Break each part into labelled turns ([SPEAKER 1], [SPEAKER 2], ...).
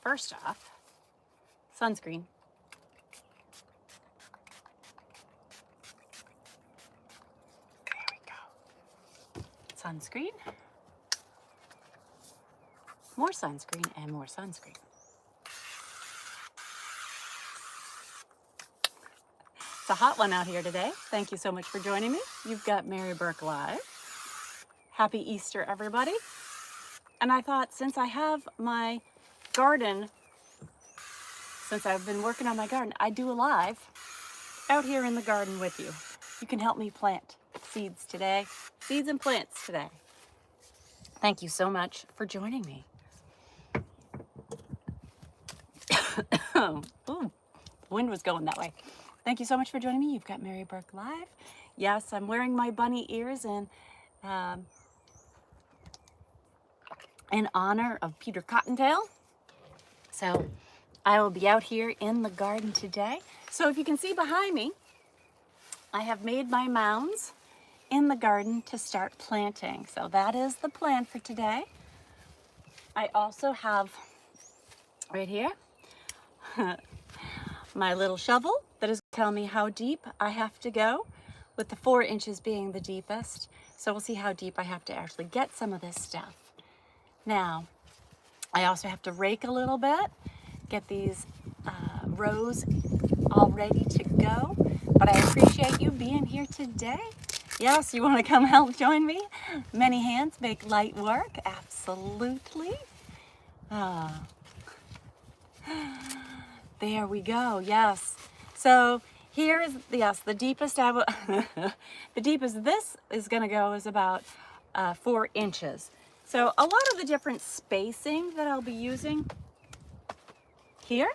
[SPEAKER 1] First off, sunscreen. There we go. Sunscreen. More sunscreen and more sunscreen. It's a hot one out here today. Thank you so much for joining me. You've got Mary Burke Live. Happy Easter, everybody. And I thought, since I have my garden, since I've been working on my garden, I'd do a live out here in the garden with you. You can help me plant seeds today, seeds and plants today. Thank you so much for joining me. Ooh, the wind was going that way. Thank you so much for joining me. You've got Mary Burke Live. Yes, I'm wearing my bunny ears in honor of Peter Cottontail. So I will be out here in the garden today. So if you can see behind me, I have made my mounds in the garden to start planting. So that is the plan for today. I also have right here my little shovel that is going to tell me how deep I have to go, with the 4 inches being the deepest. So we'll see how deep I have to actually get some of this stuff. Now, I also have to rake a little bit, get these rows all ready to go. But I appreciate you being here today. Yes, you want to come help join me? Many hands make light work. Absolutely. There we go. Yes. So here is the deepest I will. The deepest this is going to go is about 4 inches. So a lot of the different spacing that I'll be using here.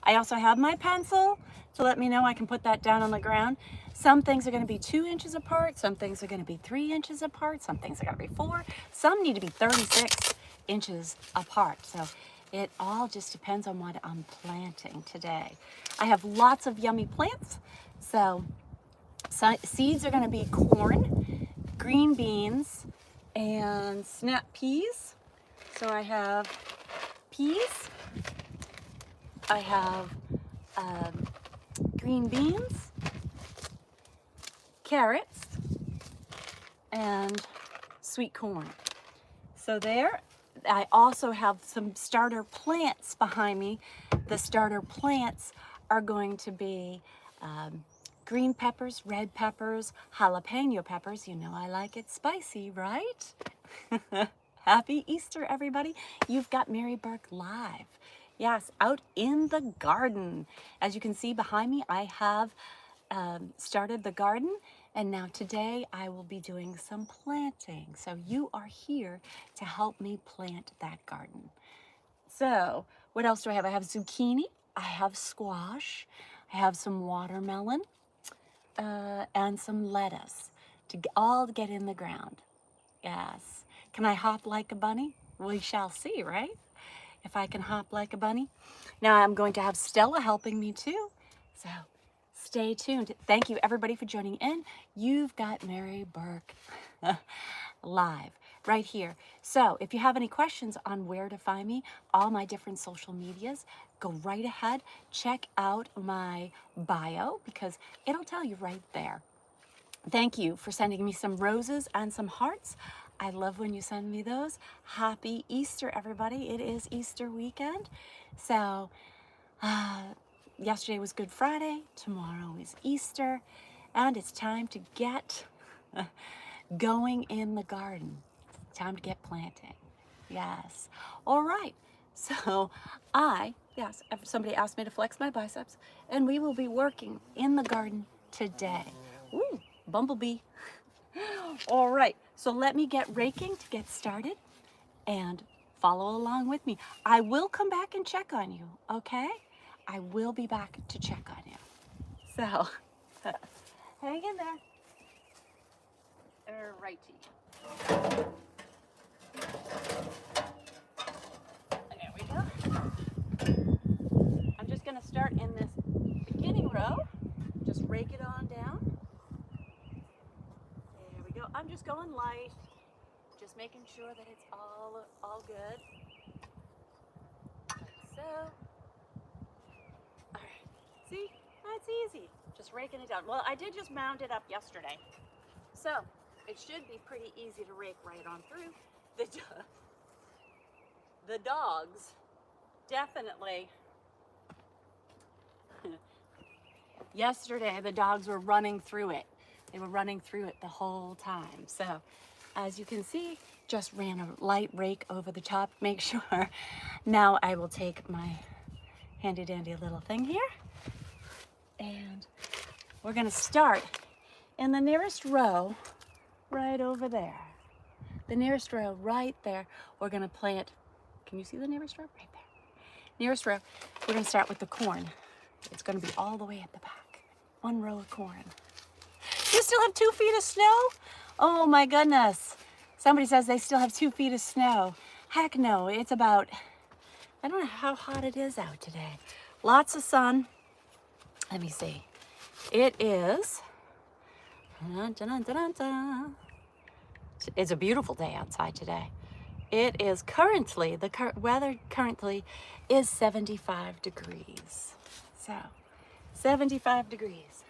[SPEAKER 1] I also have my pencil to let me know I can put that down on the ground. Some things are going to be 2 inches apart. Some things are going to be 3 inches apart. Some things are going to be 4. Some need to be 36 inches apart. So it all just depends on what I'm planting today. I have lots of yummy plants. So seeds are going to be corn, green beans, and snap peas. So I have peas. I have green beans, carrots, and sweet corn. So there, I also have some starter plants behind me. The starter plants are going to be green peppers, red peppers, jalapeno peppers. You know I like it spicy, right? Happy Easter, everybody. You've got Mary Burke Live. Yes, out in the garden. As you can see behind me, I have started the garden, and now today I will be doing some planting. So you are here to help me plant that garden. So what else do I have? I have zucchini, I have squash, I have some watermelon, and some lettuce to all get in the ground. Yes. Can I hop like a bunny? We shall see, right? If I can hop like a bunny. Now I'm going to have Stella helping me too. So stay tuned. Thank you everybody for joining in. You've got Mary Burke Live right here. So if you have any questions on where to find me, all my different social medias, go right ahead. Check out my bio because it'll tell you right there. Thank you for sending me some roses and some hearts. I love when you send me those. Happy Easter, everybody. It is Easter weekend. So yesterday was Good Friday. Tomorrow is Easter. And it's time to get going in the garden. Time to get planting. Yes. All right. So yes, somebody asked me to flex my biceps, and we will be working in the garden today. Ooh, bumblebee. All right, so let me get raking to get started and follow along with me. I will come back and check on you, okay? I will be back to check on you. So, hang in there. Righty. There we go. I'm just gonna start in this beginning row. Just rake it on down. There we go. I'm just going light. Just making sure that it's all good. All right, see, that's easy. Just raking it down. Well, I did just mound it up yesterday, so it should be pretty easy to rake right on through. The dogs definitely, yesterday the dogs were running through it. They were running through it the whole time. So as you can see, just ran a light rake over the top. Make sure. Now I will take my handy dandy little thing here, and we're gonna start in the nearest row right over there. The nearest row right there, we're gonna plant, can you see the nearest row? Right there. Nearest row, we're gonna start with the corn. It's gonna be all the way at the back. One row of corn. You still have 2 feet of snow? Oh my goodness. Somebody says they still have 2 feet of snow. Heck no, it's about, I don't know how hot it is out today. Lots of sun. Let me see. It is, it's a beautiful day outside today. It is currently, the weather currently is 75 degrees. So, 75 degrees.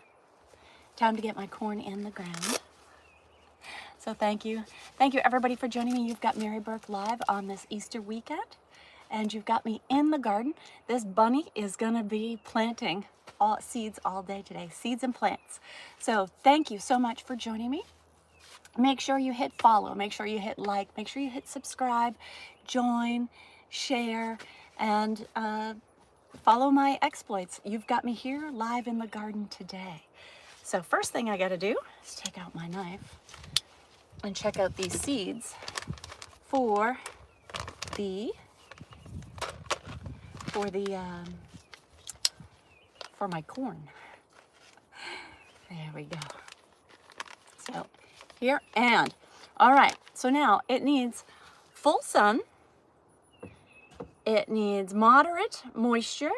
[SPEAKER 1] Time to get my corn in the ground. So thank you. Thank you everybody for joining me. You've got Mary Burke live on this Easter weekend, and you've got me in the garden. This bunny is gonna be planting all seeds all day today, seeds and plants. So thank you so much for joining me. Make sure you hit follow, make sure you hit like, make sure you hit subscribe, join, share, and follow my exploits. You've got me here live in the garden today. So first thing I gotta do is take out my knife and check out these seeds for my corn. There we go. So here, and all right, so now it needs full sun, it needs moderate moisture.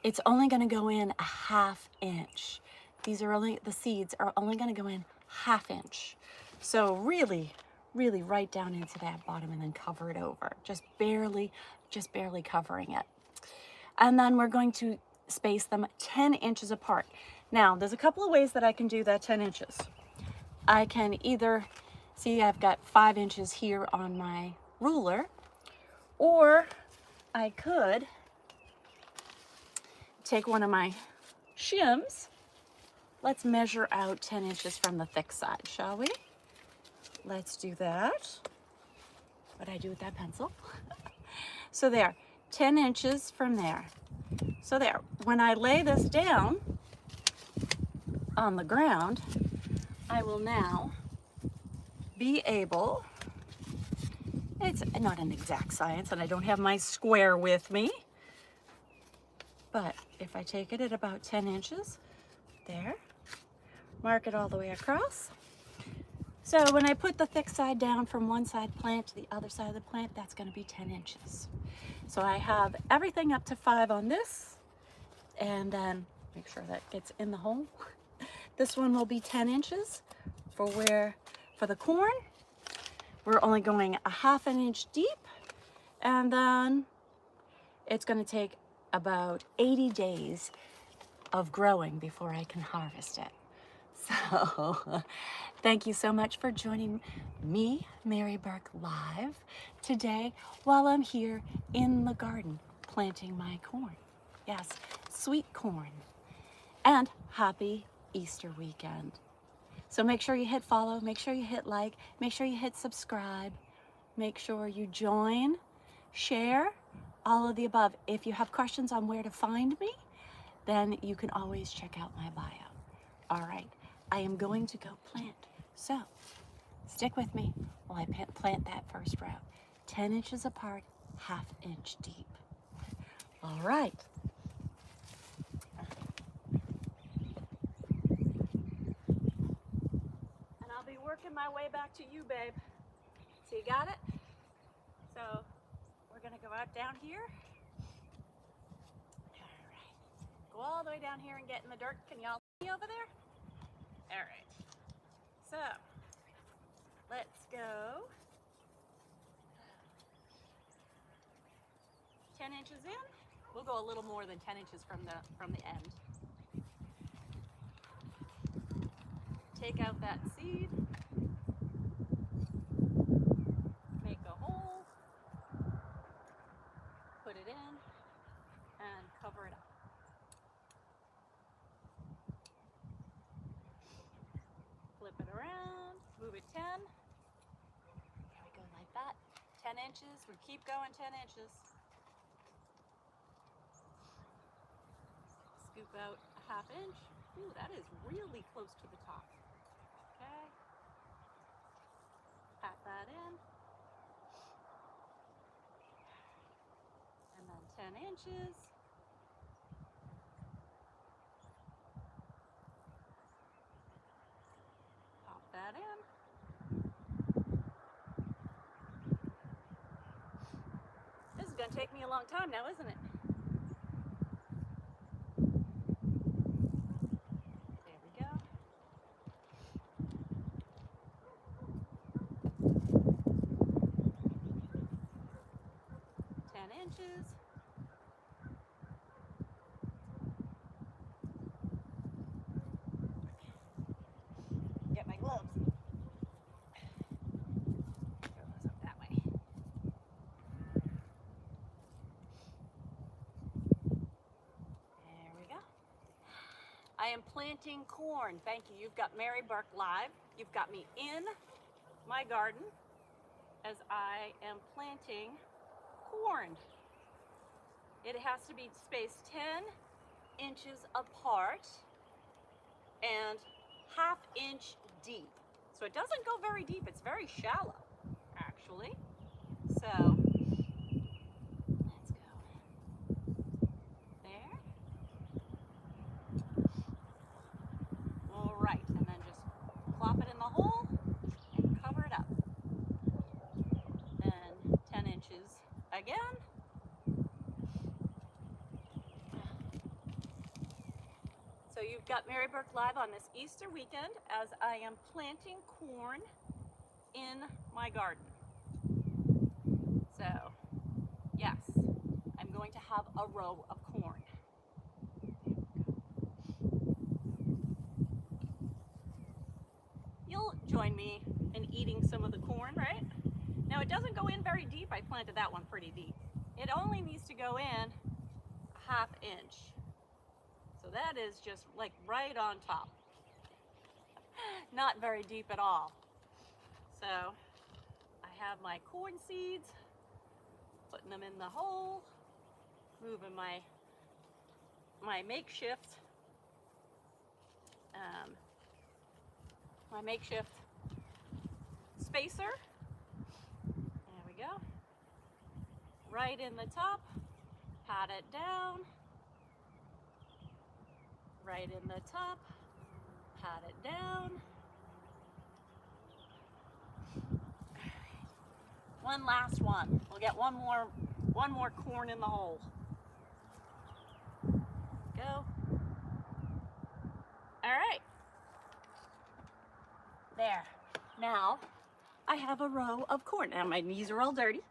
[SPEAKER 1] It's only going to go in a 1/2 inch. These are only, the seeds are only going to go in 1/2 inch. So really right down into that bottom and then cover it over, just barely covering it. And then we're going to space them 10 inches apart. Now there's a couple of ways that I can do that 10 inches. I can either, see I've got 5 inches here on my ruler, or I could take one of my shims. Let's measure out 10 inches from the thick side, shall we? Let's do that. What'd I do with that pencil? So there, 10 inches from there. So there, when I lay this down on the ground, I will now be able, it's not an exact science and I don't have my square with me, but if I take it at about 10 inches, there, mark it all the way across. So when I put the thick side down from one side plant to the other side of the plant, that's going to be 10 inches. So I have everything up to 5 on this, and then make sure that gets in the hole. This one will be 10 inches for the corn. We're only going a 1/2 inch deep, and then it's going to take about 80 days of growing before I can harvest it. So thank you so much for joining me, Mary Burke, live today while I'm here in the garden planting my corn. Yes, sweet corn. And happy Easter weekend. So make sure you hit follow, make sure you hit like, make sure you hit subscribe, make sure you join, share, all of the above. If you have questions on where to find me, then you can always check out my bio. All right, I am going to go plant. So stick with me while I plant that first row. 10 inches apart, 1/2 inch deep. All right. And I'll be working my way back to you, babe. So you got it? So we're gonna go out down here. All right. Go all the way down here and get in the dirt. Can y'all see over there? All right. So let's go 10 inches in. We'll go a little more than 10 inches from the end. Take out that seed, make a hole, put it in, and cover it up. Flip it around, move it 10. There we go, like that. 10 inches, we keep going 10 inches. Scoop out a ½ inch. Ooh, that is really close to the top. Okay. Pat that in. And then 10 inches. Pop that in. This is going to take me a long time now, isn't it? There we go. 10 inches. Get my gloves. Throw those up that way. There we go. I am planting corn. Thank you. You've got MaryBurke live. You've got me in my garden as I am planting corn. It has to be spaced 10 inches apart and ½ inch deep. So it doesn't go very deep, it's very shallow, actually. So let's go there. All right, and then just plop it in the hole and cover it up. Then 10 inches again. So you've got MaryBurke live on this Easter weekend as I am planting corn in my garden. So, yes, I'm going to have a row of corn. You'll join me in eating some of the corn, right? Now it doesn't go in very deep. I planted that one pretty deep. It only needs to go in a ½ inch. So that is just like right on top. Not very deep at all. So I have my corn seeds, putting them in the hole, moving my makeshift spacer. There we go. Right in the top, pat it down. Right in the top, pat it down. One last one. We'll get one more corn in the hole. Go. All right. There. Now I have a row of corn. Now my knees are all dirty.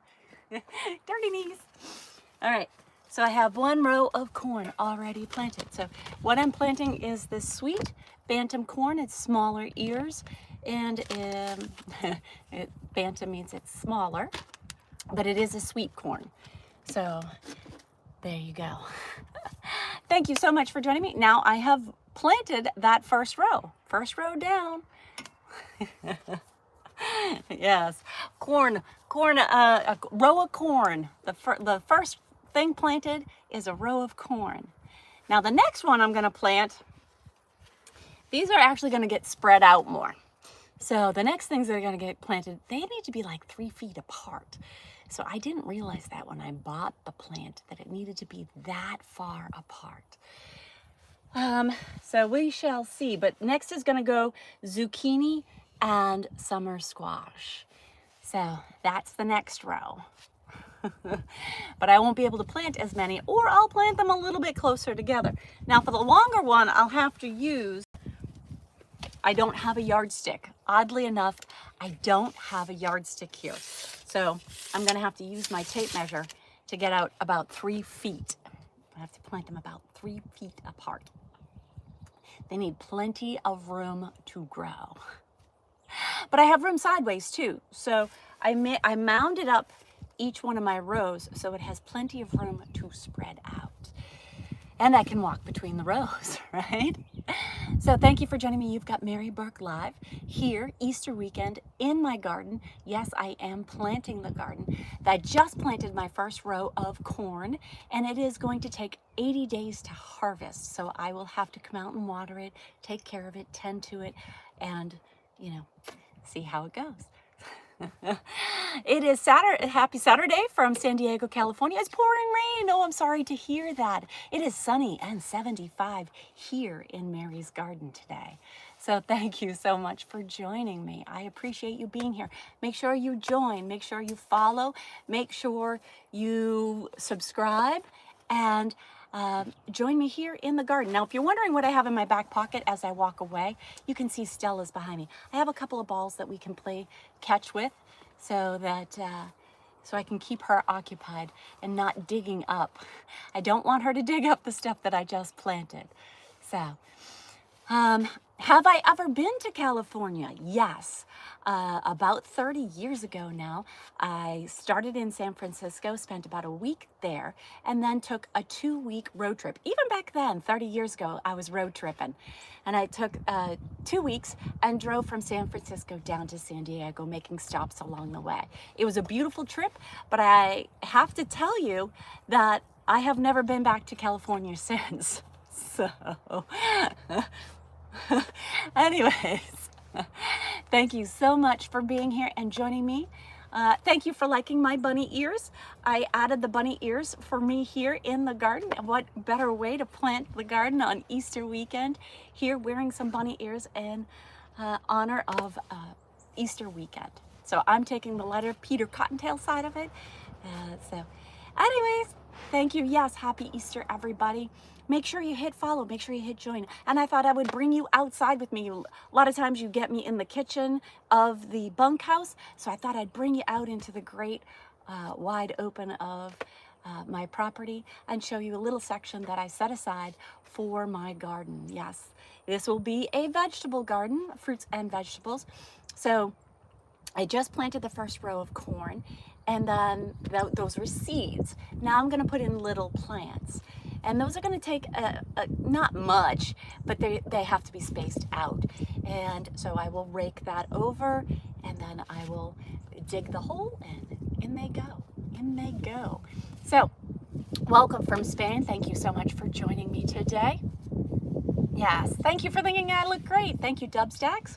[SPEAKER 1] Dirty knees. All right. So I have one row of corn already planted. So what I'm planting is this sweet bantam corn. It's smaller ears, and bantam means it's smaller, but it is a sweet corn. So there you go. Thank you so much for joining me. Now I have planted that first row down. Yes, corn, a row of corn. The first thing planted is a row of corn. Now the next one I'm going to plant, these are actually going to get spread out more. So the next things that are going to get planted, they need to be like 3 feet apart. So I didn't realize that when I bought the plant, that it needed to be that far apart. So we shall see. But next is going to go zucchini and summer squash. So that's the next row. But I won't be able to plant as many, or I'll plant them a little bit closer together. Now for the longer one, I'll have to use, I don't have a yardstick. Oddly enough, I don't have a yardstick here. So I'm gonna have to use my tape measure to get out about 3 feet. I have to plant them about 3 feet apart. They need plenty of room to grow. But I have room sideways too. So I mounded up each one of my rows so it has plenty of room to spread out. And I can walk between the rows, right? So thank you for joining me. You've got Mary Burke Live here, Easter weekend, in my garden. Yes, I am planting the garden. I just planted my first row of corn, and it is going to take 80 days to harvest. So I will have to come out and water it, take care of it, tend to it, and, you know, see how it goes. It is Saturday. Happy Saturday from San Diego, California. It's pouring rain. Oh, I'm sorry to hear that. It is sunny and 75 here in Mary's garden today. So thank you so much for joining me. I appreciate you being here. Make sure you join. Make sure you follow. Make sure you subscribe. And join me here in the garden. Now, if you're wondering what I have in my back pocket as I walk away, you can see Stella's behind me. I have a couple of balls that we can play catch with so that so I can keep her occupied and not digging up. I don't want her to dig up the stuff that I just planted. So, have I ever been to California? Yes. About 30 years ago now, I started in San Francisco, spent about a week there, and then took a 2-week road trip. Even back then, 30 years ago, I was road tripping. And I took 2 weeks and drove from San Francisco down to San Diego, making stops along the way. It was a beautiful trip, but I have to tell you that I have never been back to California since. So, anyways, thank you so much for being here and joining me. Thank you for liking my bunny ears. I added the bunny ears for me here in the garden. And what better way to plant the garden on Easter weekend, here wearing some bunny ears in honor of Easter weekend. So I'm taking the letter Peter Cottontail side of it. So anyways, thank you. Yes, happy Easter, everybody. Make sure you hit follow, make sure you hit join. And I thought I would bring you outside with me. A lot of times you get me in the kitchen of the bunkhouse, so I thought I'd bring you out into the great wide open of my property and show you a little section that I set aside for my garden. Yes, this will be a vegetable garden, fruits and vegetables. So I just planted the first row of corn, and then those were seeds. Now I'm going to put in little plants. And those are going to take not much, but they have to be spaced out. And so I will rake that over, and then I will dig the hole, and in they go. In they go. So, welcome from Spain. Thank you so much for joining me today. Yes, thank you for thinking I look great. Thank you, Dubstacks.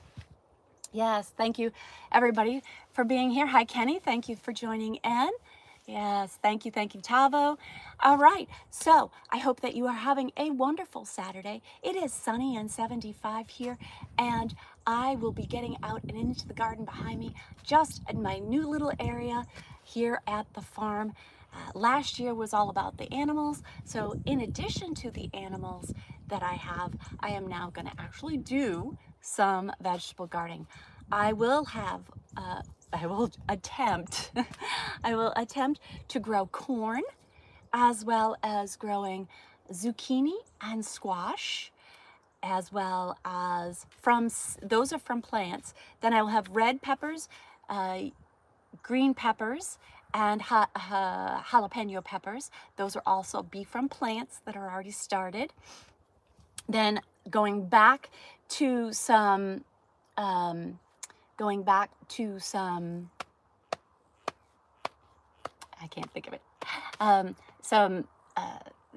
[SPEAKER 1] Yes, thank you, everybody, for being here. Hi, Kenny. Thank you for joining in. Yes, thank you, Tavo. All right, so I hope that you are having a wonderful Saturday. It is sunny and 75 here, and I will be getting out and into the garden behind me, just in my new little area here at the farm. Last year was all about the animals, so in addition to the animals that I have, I am now going to actually do some vegetable gardening. I will attempt to grow corn, as well as growing zucchini and squash, as well as those are from plants. Then I will have red peppers, green peppers, and jalapeno peppers. Those are also be from plants that are already started. Then going back to some I can't think of it.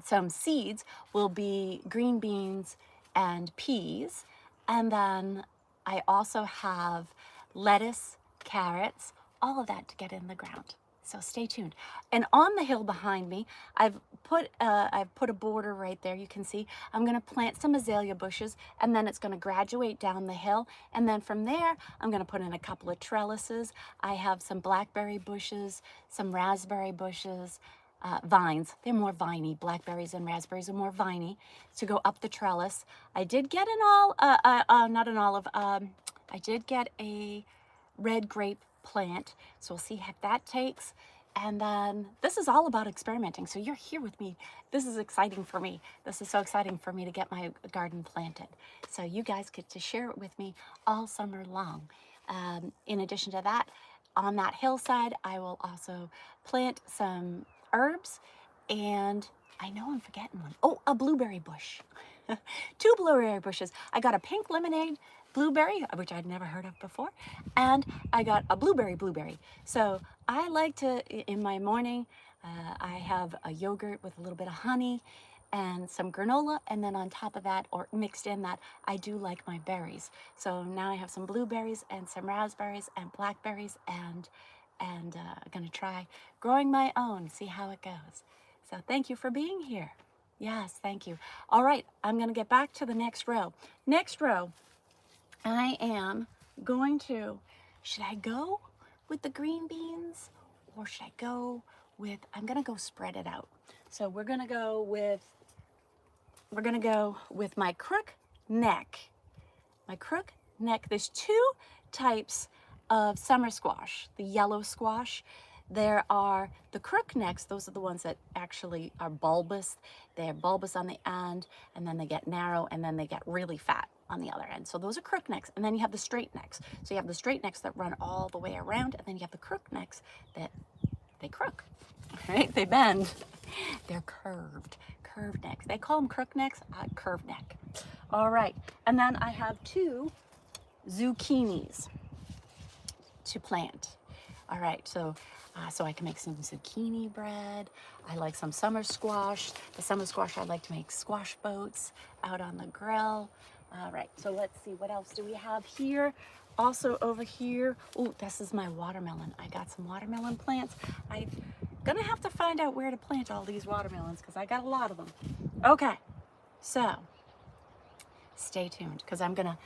[SPEAKER 1] Some seeds will be green beans and peas. And then I also have lettuce, carrots, all of that to get in the ground. So stay tuned. And on the hill behind me, I've put a border right there. You can see I'm going to plant some azalea bushes, and then it's going to graduate down the hill. And then from there, I'm going to put in a couple of trellises. I have some blackberry bushes, some raspberry bushes, vines. They're more viney. Blackberries and raspberries are more viney to go up the trellis. I did get I did get a red grape plant, so we'll see how that takes. And then this is all about experimenting. So you're here with me. This is exciting for me. This is so exciting for me to get my garden planted. So you guys get to share it with me all summer long. In addition to that, on that hillside, I will also plant some herbs, and I know I'm forgetting one. Oh, a blueberry bush. 2 blueberry bushes. I got a pink lemonade blueberry, which I'd never heard of before, and I got a blueberry. So I like to, in my morning, I have a yogurt with a little bit of honey and some granola, and then on top of that, or mixed in that, I do like my berries. So now I have some blueberries and some raspberries and blackberries, and I'm gonna try growing my own, see how it goes. So thank you for being here. Yes, thank you. All right, I'm gonna get back to the next row. Next row, I am going to, should I go with the green beans or should I go with, I'm gonna go spread it out. So we're gonna go with my crook neck. My crook neck, there's 2 types of summer squash. The yellow squash, there are the crook necks. Those are the ones that actually are bulbous. They're bulbous on the end, and then they get narrow, and then they get really fat on the other end. So those are crook necks. And then you have the straight necks. So you have the straight necks that run all the way around, and then you have the crook necks that they crook, right? They bend. They're curved necks. They call them crook necks, curved neck. All right, and then I have 2 zucchinis to plant. All right, so I can make some zucchini bread. I like some summer squash. The summer squash, I like to make squash boats out on the grill. All right, so let's see, what else do we have here? Also over here, oh, this is my watermelon. I got some watermelon plants. I'm gonna have to find out where to plant all these watermelons because I got a lot of them. Okay, so stay tuned because I'm gonna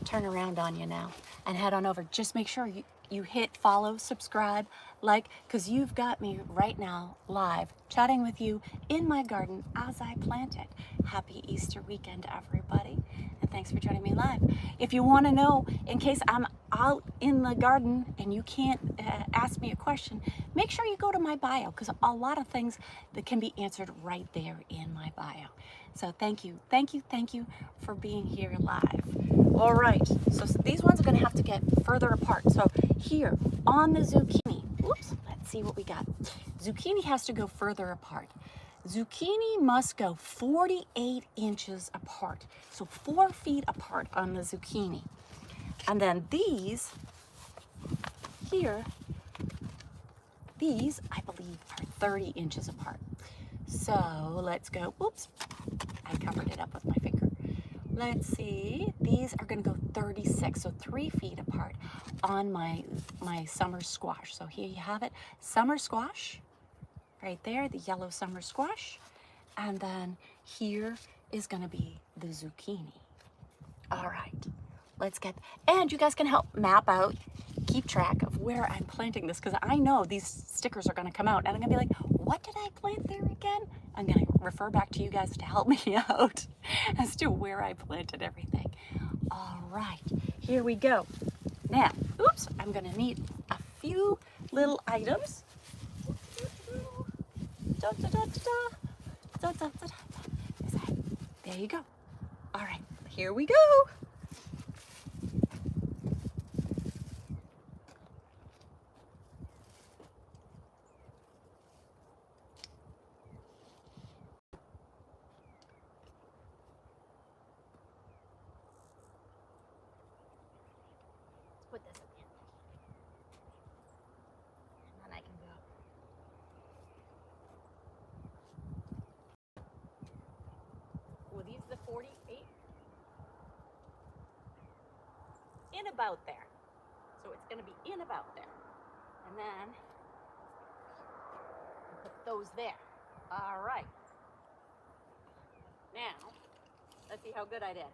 [SPEAKER 1] turn around on you now and head on over. Just make sure you hit follow, subscribe, like, because you've got me right now live chatting with you in my garden as I plant it. Happy Easter weekend, everybody, and thanks for joining me live. If you want to know, in case I'm out in the garden and you can't ask me a question, make sure you go to my bio because a lot of things that can be answered right there in my bio. So thank you for being here live. All right, so these ones are gonna have to get further apart. So here on the zucchini, oops, let's see what we got. Zucchini has to go further apart. Zucchini must go 48 inches apart. So 4 feet apart on the zucchini. And then these here, these I believe are 30 inches apart. So let's go, oops, I covered it up with my finger. Let's see, these are gonna go 36, so 3 feet apart on my summer squash. So here you have it, summer squash, right there, the yellow summer squash. And then here is gonna be the zucchini. All right, let's get, and you guys can help map out, keep track of where I'm planting this because I know these stickers are gonna come out and I'm gonna be like, what did I plant there again? I'm gonna refer back to you guys to help me out as to where I planted everything. All right, here we go. Now, oops, I'm gonna need a few little items. There you go. All right, here we go. Put this in here. And then I can go. Well, these are the 48. In about there. So it's gonna be in about there. And then put those there. All right. Now, let's see how good I did.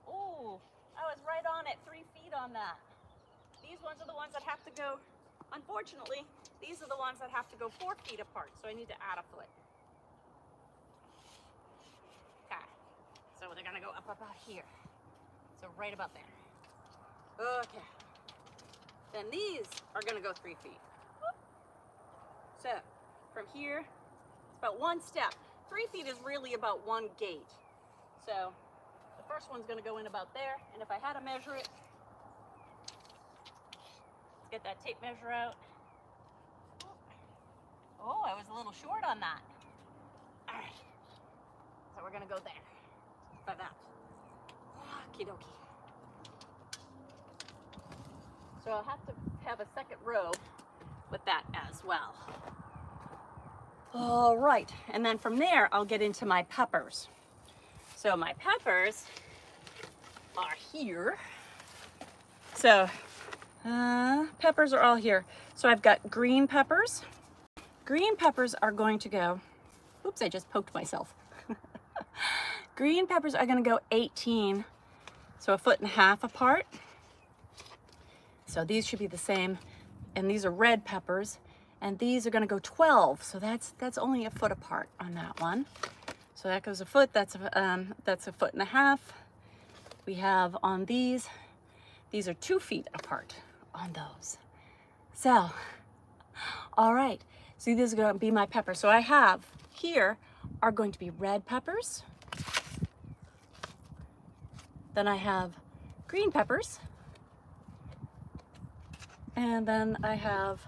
[SPEAKER 1] Oh, I was right on it, 3 feet on that. These ones are the ones that have to go, unfortunately, these are the ones that have to go 4 feet apart, so I need to add a foot. Okay, so they're gonna go up about here. So right about there. Okay, Then these are gonna go 3 feet. So from here, it's about 1 step. 3 feet is really about 1 gate. So the first one's gonna go in about there, and if I had to measure it, let's get that tape measure out. Oh, I was a little short on that. All right, so we're gonna go there, by that. Okie dokie. So I'll have to have a second row with that as well. All right, and then from there, I'll get into my peppers. So my peppers are here. So peppers are all here. So I've got green peppers. Green peppers are going to go, oops, I just poked myself. Green peppers are gonna go 18, so 1.5 feet apart. So these should be the same. And these are red peppers, and these are gonna go 12. So that's only 1 foot apart on that one. So that goes 1 foot, that's 1.5 feet. We have on these are 2 feet apart on those. So, all right, so these are gonna be my peppers. So I have here are going to be red peppers. Then I have green peppers. And then I have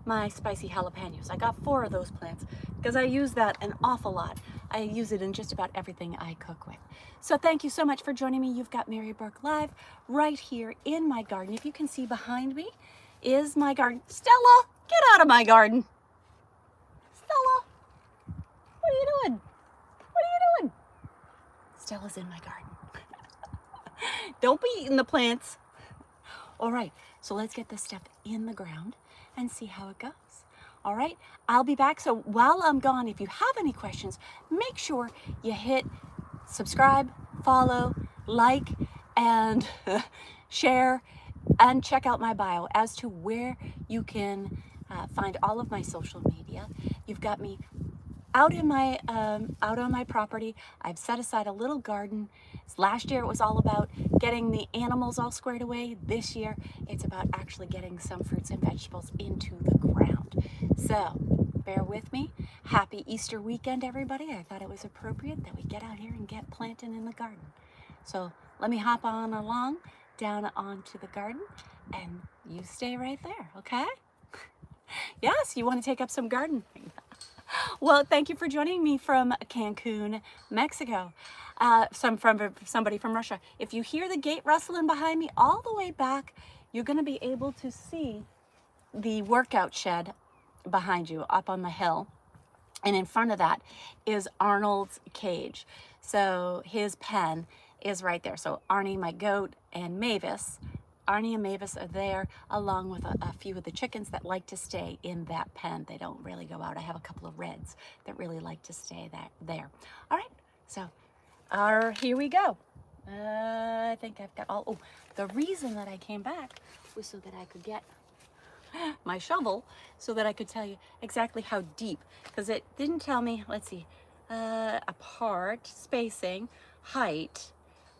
[SPEAKER 1] my spicy jalapenos. I got 4 of those plants because I use that an awful lot. I use it in just about everything I cook with. So thank you so much for joining me. You've got Mary Burke live right here in my garden. If you can see behind me is my garden. Stella, get out of my garden. Stella, what are you doing? What are you doing? Stella's in my garden. Don't be eating the plants. All right, so let's get this stuff in the ground and see how it goes. All right, I'll be back. So while I'm gone, if you have any questions, make sure you hit subscribe, follow, like, and share, and check out my bio as to where you can find all of my social media. You've got me out on my property. I've set aside a little garden. Last year it was all about getting the animals all squared away. This year it's about actually getting some fruits and vegetables into the ground. So bear with me. Happy Easter weekend, everybody. I thought it was appropriate that we get out here and get planting in the garden. So let me hop on along down onto the garden, and you stay right there, okay? Yes, you want to take up some gardening. Well, thank you for joining me from Cancun, Mexico. Somebody from Russia. If you hear the gate rustling behind me, all the way back, you're going to be able to see the workout shed behind you up on the hill. And in front of that is Arnold's cage. So his pen is right there. So Arnie, my goat, and Mavis, Arnie and Mavis are there, along with a few of the chickens that like to stay in that pen. They don't really go out. I have a couple of reds that really like to stay there. All right, so here we go. I think I've got all, oh, the reason that I came back was so that I could get my shovel so that I could tell you exactly how deep, because it didn't tell me, let's see, apart, spacing, height.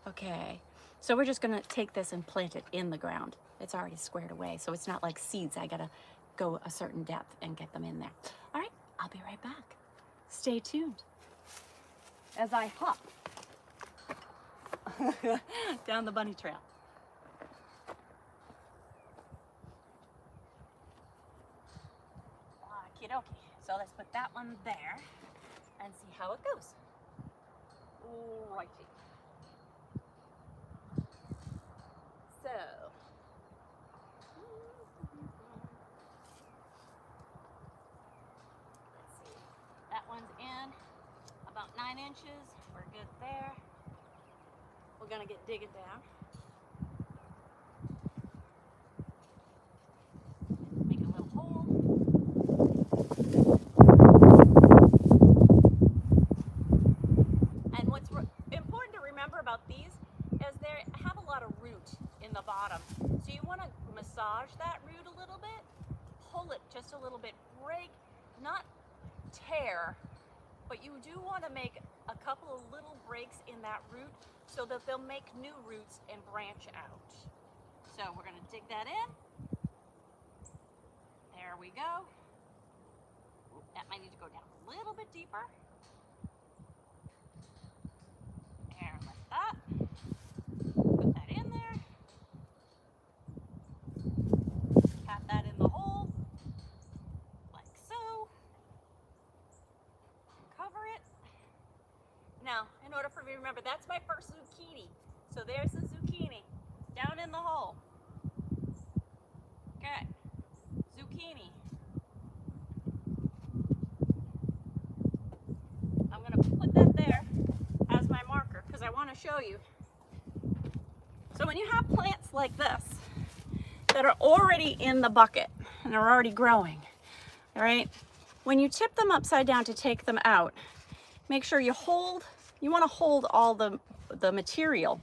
[SPEAKER 1] Okay, so we're just gonna take this and plant it in the ground. It's already squared away, so it's not like seeds. I gotta go a certain depth and get them in there. All right, I'll be right back. Stay tuned as I hop down the bunny trail. Okie dokie. So let's put that one there and see how it goes. Alrighty. So, let's see. That one's in about 9 inches. We're good there. We're gonna get digging down. Make a little hole. And what's important to remember about these is they have a lot of root in the bottom. So you want to massage that root a little bit, pull it just a little bit, break, not tear, but you do want to make a couple of little breaks in that root so that they'll make new roots and branch out. So we're going to dig that in. There we go. That might need to go down a little bit deeper. There, like that. Put that in there. Pat that in the hole, like so. Cover it. Now, in order for me to remember, that's my first zucchini. So there's the zucchini down in the hole. Okay, zucchini. I'm gonna put that there as my marker because I want to show you. So when you have plants like this that are already in the bucket and are already growing, all right, when you tip them upside down to take them out, make sure you want to hold all the material.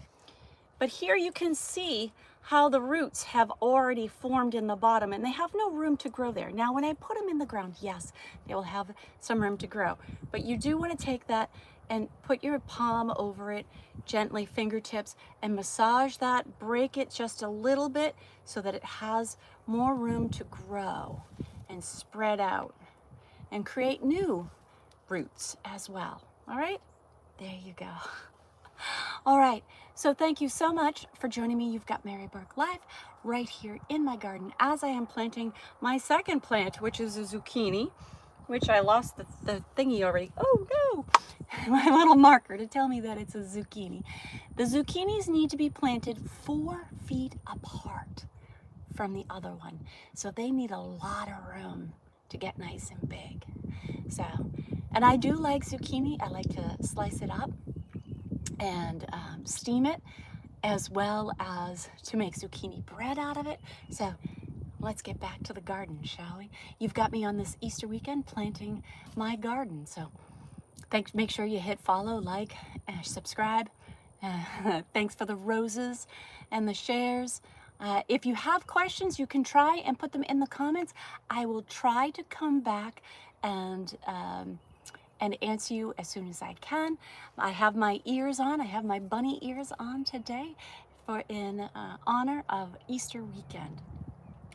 [SPEAKER 1] But here you can see how the roots have already formed in the bottom and they have no room to grow there. Now, when I put them in the ground, yes, they will have some room to grow. But you do want to take that and put your palm over it gently, fingertips, and massage that, break it just a little bit so that it has more room to grow and spread out and create new roots as well. All right, there you go. All right, so thank you so much for joining me. You've got Mary Burke Live right here in my garden as I am planting my second plant, which is a zucchini, which I lost the thingy already. Oh no, my little marker to tell me that it's a zucchini. The zucchinis need to be planted 4 feet apart from the other one. So they need a lot of room to get nice and big. So, and I do like zucchini. I like to slice it up and steam it, as well as to make zucchini bread out of it. So let's get back to the garden, shall we? You've got me on this Easter weekend planting my garden. So make sure you hit follow, like, subscribe. Thanks for the roses and the shares. If you have questions, you can try and put them in the comments. I will try to come back and answer you as soon as I can. I have my ears on. I have my bunny ears on today in honor of Easter weekend.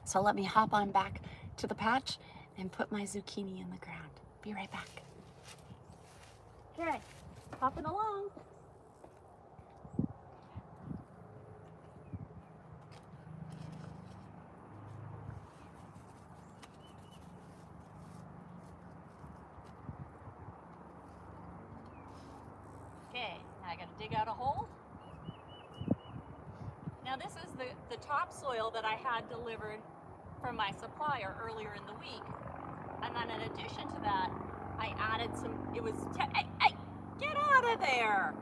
[SPEAKER 1] So let me hop on back to the patch and put my zucchini in the ground. Be right back. Okay, hopping along. Okay, now I gotta dig out a hole. Now this is the topsoil that I had delivered from my supplier earlier in the week. And then in addition to that, I added some, hey, get out of there!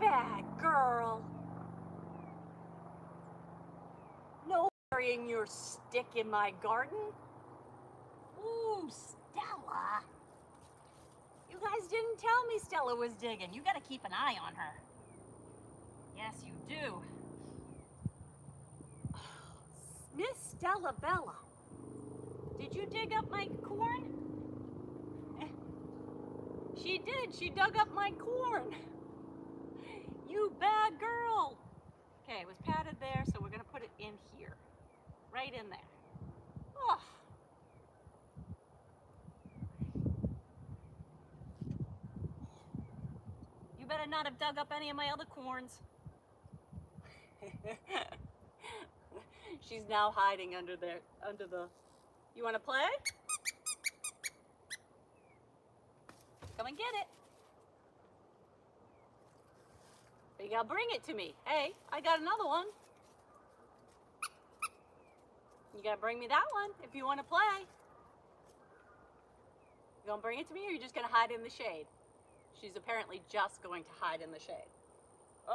[SPEAKER 1] Bad girl. No burying your stick in my garden. Ooh, Stella. You guys didn't tell me Stella was digging. You gotta keep an eye on her. Yes, you do. Miss Stella Bella, did you dig up my corn? She did. She dug up my corn. You bad girl. Okay, it was patted there, so we're gonna put it in here. Right in there. Oh. You better not have dug up any of my other corns. She's now hiding under the, you wanna play? Come and get it. But you gotta bring it to me. Hey, I got another one. You gotta bring me that one if you wanna play. You gonna bring it to me, or are you just gonna hide in the shade? She's apparently just going to hide in the shade.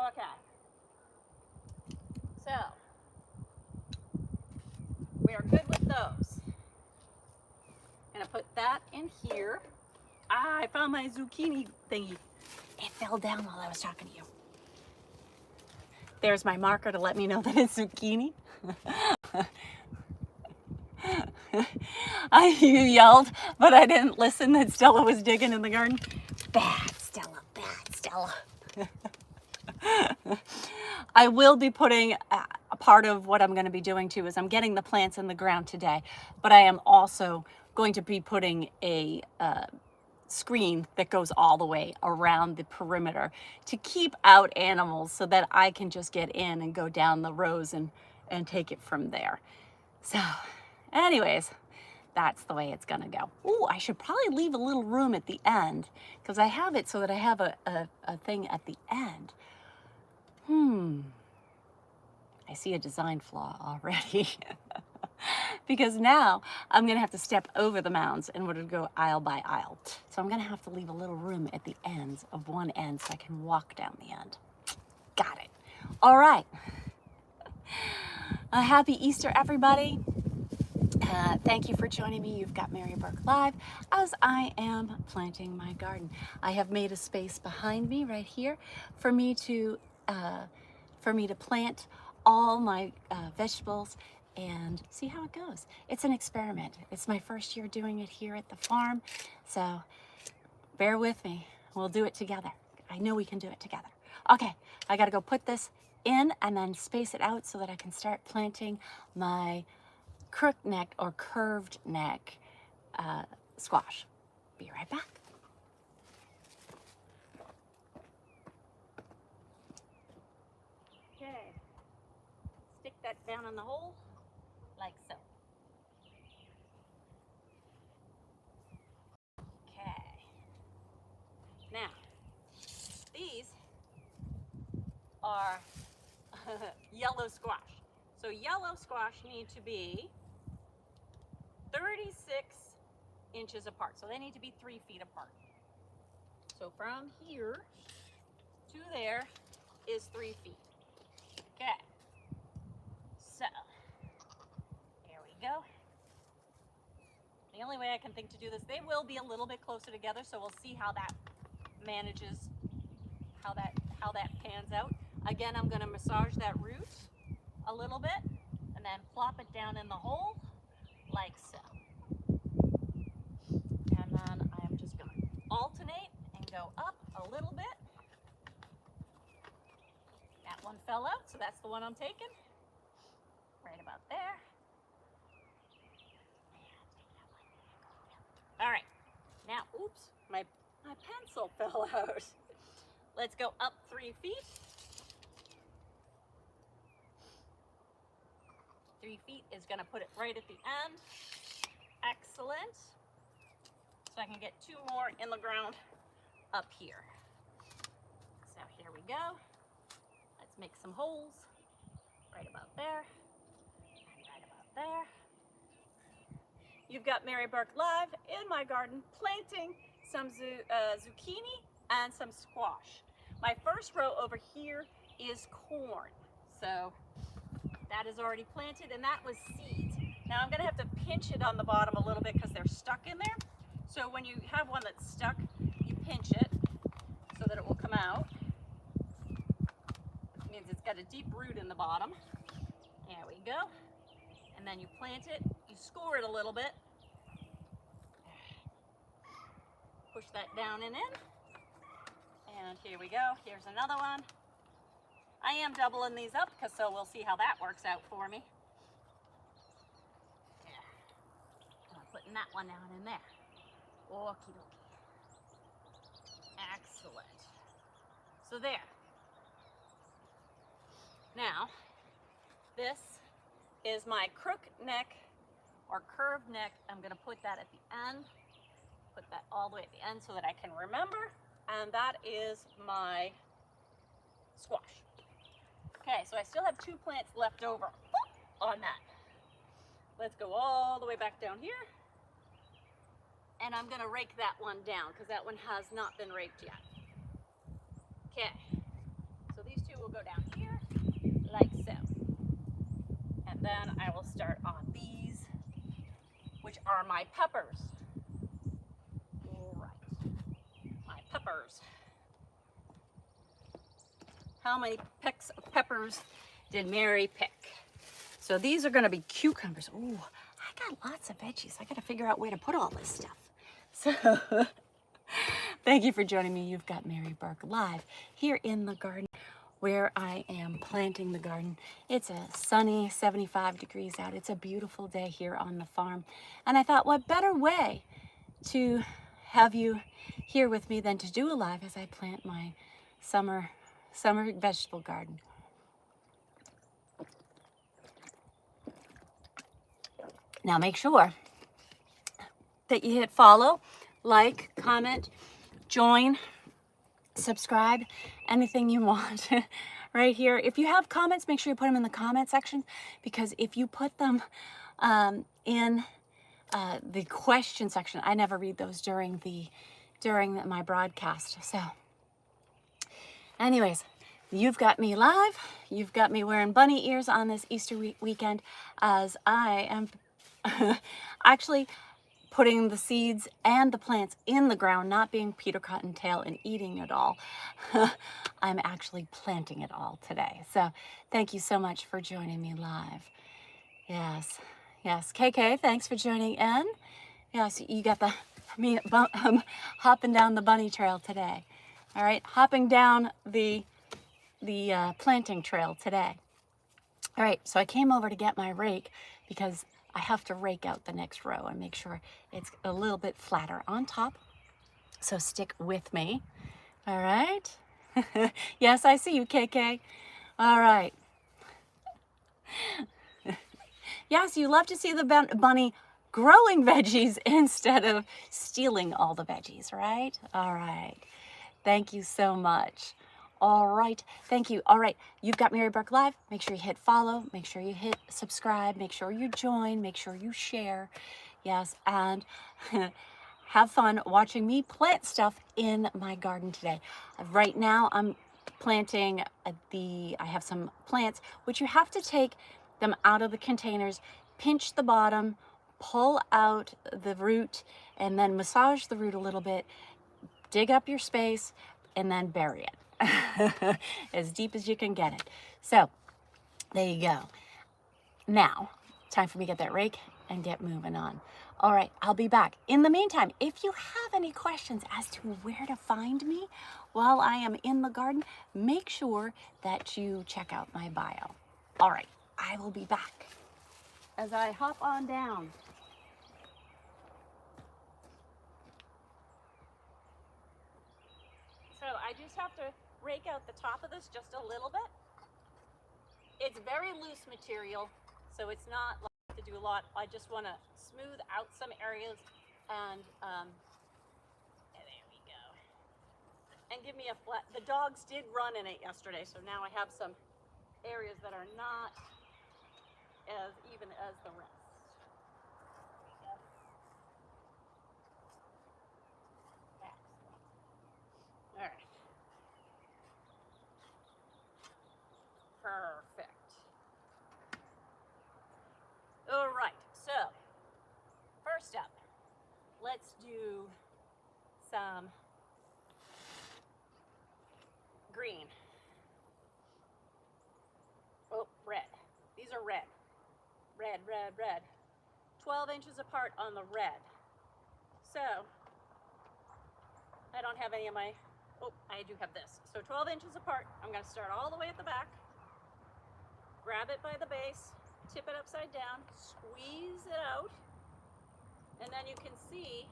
[SPEAKER 1] Okay. So, we are good with those. I'm gonna put that in here. Ah, I found my zucchini thingy. It fell down while I was talking to you. There's my marker to let me know that it's zucchini. You yelled, but I didn't listen that Stella was digging in the garden. Bad Stella, bad Stella. I will be putting a part of what I'm going to be doing too is I'm getting the plants in the ground today, but I am also going to be putting a screen that goes all the way around the perimeter to keep out animals so that I can just get in and go down the rows and take it from there. So anyways, that's the way it's gonna go. Oh, I should probably leave a little room at the end because I have it so that I have a thing at the end. I see a design flaw already. Because now I'm gonna have to step over the mounds and we're gonna go aisle by aisle. So I'm gonna have to leave a little room at the ends of one end so I can walk down the end. Got it. All right. A happy Easter, everybody. Thank you for joining me. You've got Mary Burke Live as I am planting my garden. I have made a space behind me right here for me to plant all my vegetables and see how it goes. It's an experiment. It's my first year doing it here at the farm, so bear with me. We'll do it together. I know we can do it together. Okay, I gotta go put this in and then space it out so that I can start planting my crook neck or curved neck squash. Be right back. Okay, stick that down in the hole like so. Okay, now these are yellow squash. So yellow squash need to be 36 inches apart. So they need to be 3 feet apart. So from here to there is 3 feet. Okay. So there we go. The only way I can think to do this, they will be a little bit closer together, so we'll see how that manages, how that pans out. Again, I'm going to massage that root a little bit and then plop it down in the hole like so. And then I am just going to alternate and go up a little bit. That one fell out, so that's the one I'm taking. Right about there. All right, now, oops, my pencil fell out. Let's go up 3 feet. 3 feet is gonna put it right at the end. Excellent. So I can get 2 more in the ground up here. So here we go. Let's make some holes right about there and right about there. You've got Mary Burke Live in my garden planting some zucchini and some squash. My first row over here is corn. So that is already planted and that was seeds. Now I'm gonna have to pinch it on the bottom a little bit because they're stuck in there. So when you have one that's stuck, you pinch it so that it will come out. It means it's got a deep root in the bottom. There we go. And then you plant it, you score it a little bit. Push that down and in. And here we go, here's another one. I am doubling these up because so we'll see how that works out for me. Yeah. I'm putting that one down in there. Okie dokie. Excellent. So there. Now, this is my crook neck or curved neck. I'm gonna put that at the end. Put that all the way at the end so that I can remember. And that is my squash. Okay, so I still have 2 plants left over on that. Let's go all the way back down here. And I'm gonna rake that one down because that one has not been raked yet. Okay, so these 2 will go down here like so. And then I will start on these, which are my peppers. All right, my peppers. How many pecks of peppers did Mary pick? So these are gonna be cucumbers. Ooh, I got lots of veggies. I gotta figure out where to put all this stuff. So, thank you for joining me. You've got Mary Burke Live here in the garden. where I am planting the garden. It's a sunny 75 degrees out. It's a beautiful day here on the farm. And I thought, what better way to have you here with me than to do a live as I plant my summer vegetable garden. Now make sure that you hit follow, like, comment, join, subscribe, anything you want right here. If you have comments, make sure you put them in the comment section, because if you put them in the question section, I never read those during my broadcast. So anyways, you've got me live. You've got me wearing bunny ears on this Easter weekend as I am actually putting the seeds and the plants in the ground, not being Peter Cottontail and eating it all. I'm actually planting it all today. So thank you so much for joining me live. Yes, yes. KK, thanks for joining in. Yes, you got me hopping down the bunny trail today. All right, hopping down the planting trail today. All right, so I came over to get my rake because I have to rake out the next row and make sure it's a little bit flatter on top. So stick with me. All right. Yes, I see you, KK. All right. Yes, you love to see the bunny growing veggies instead of stealing all the veggies, right? All right. Thank you so much. All right. Thank you. All right. You've got Mary Burke Live. Make sure you hit follow. Make sure you hit subscribe. Make sure you join. Make sure you share. Yes. And have fun watching me plant stuff in my garden today. Right now, I'm planting I have some plants, which you have to take them out of the containers, pinch the bottom, pull out the root, and then massage the root a little bit, dig up your space, and then bury it as deep as you can get it. So there you go. Now, time for me to get that rake and get moving on. All right, I'll be back. In the meantime, if you have any questions as to where to find me while I am in the garden, make sure that you check out my bio. All right, I will be back as I hop on down. So I just have to rake out the top of this just a little bit. It's very loose material, so it's not like to do a lot. I just want to smooth out some areas and there we go. And give me a flat. The dogs did run in it yesterday, so now I have some areas that are not as even as the rest. All right. Perfect. All right, so first up, let's do some green. Oh, red. These are red. Red, red, red. 12 inches apart on the red. So I don't have any of my, oh, I do have this. So 12 inches apart. I'm going to start all the way at the back, grab it by the base, tip it upside down, squeeze it out, and then you can see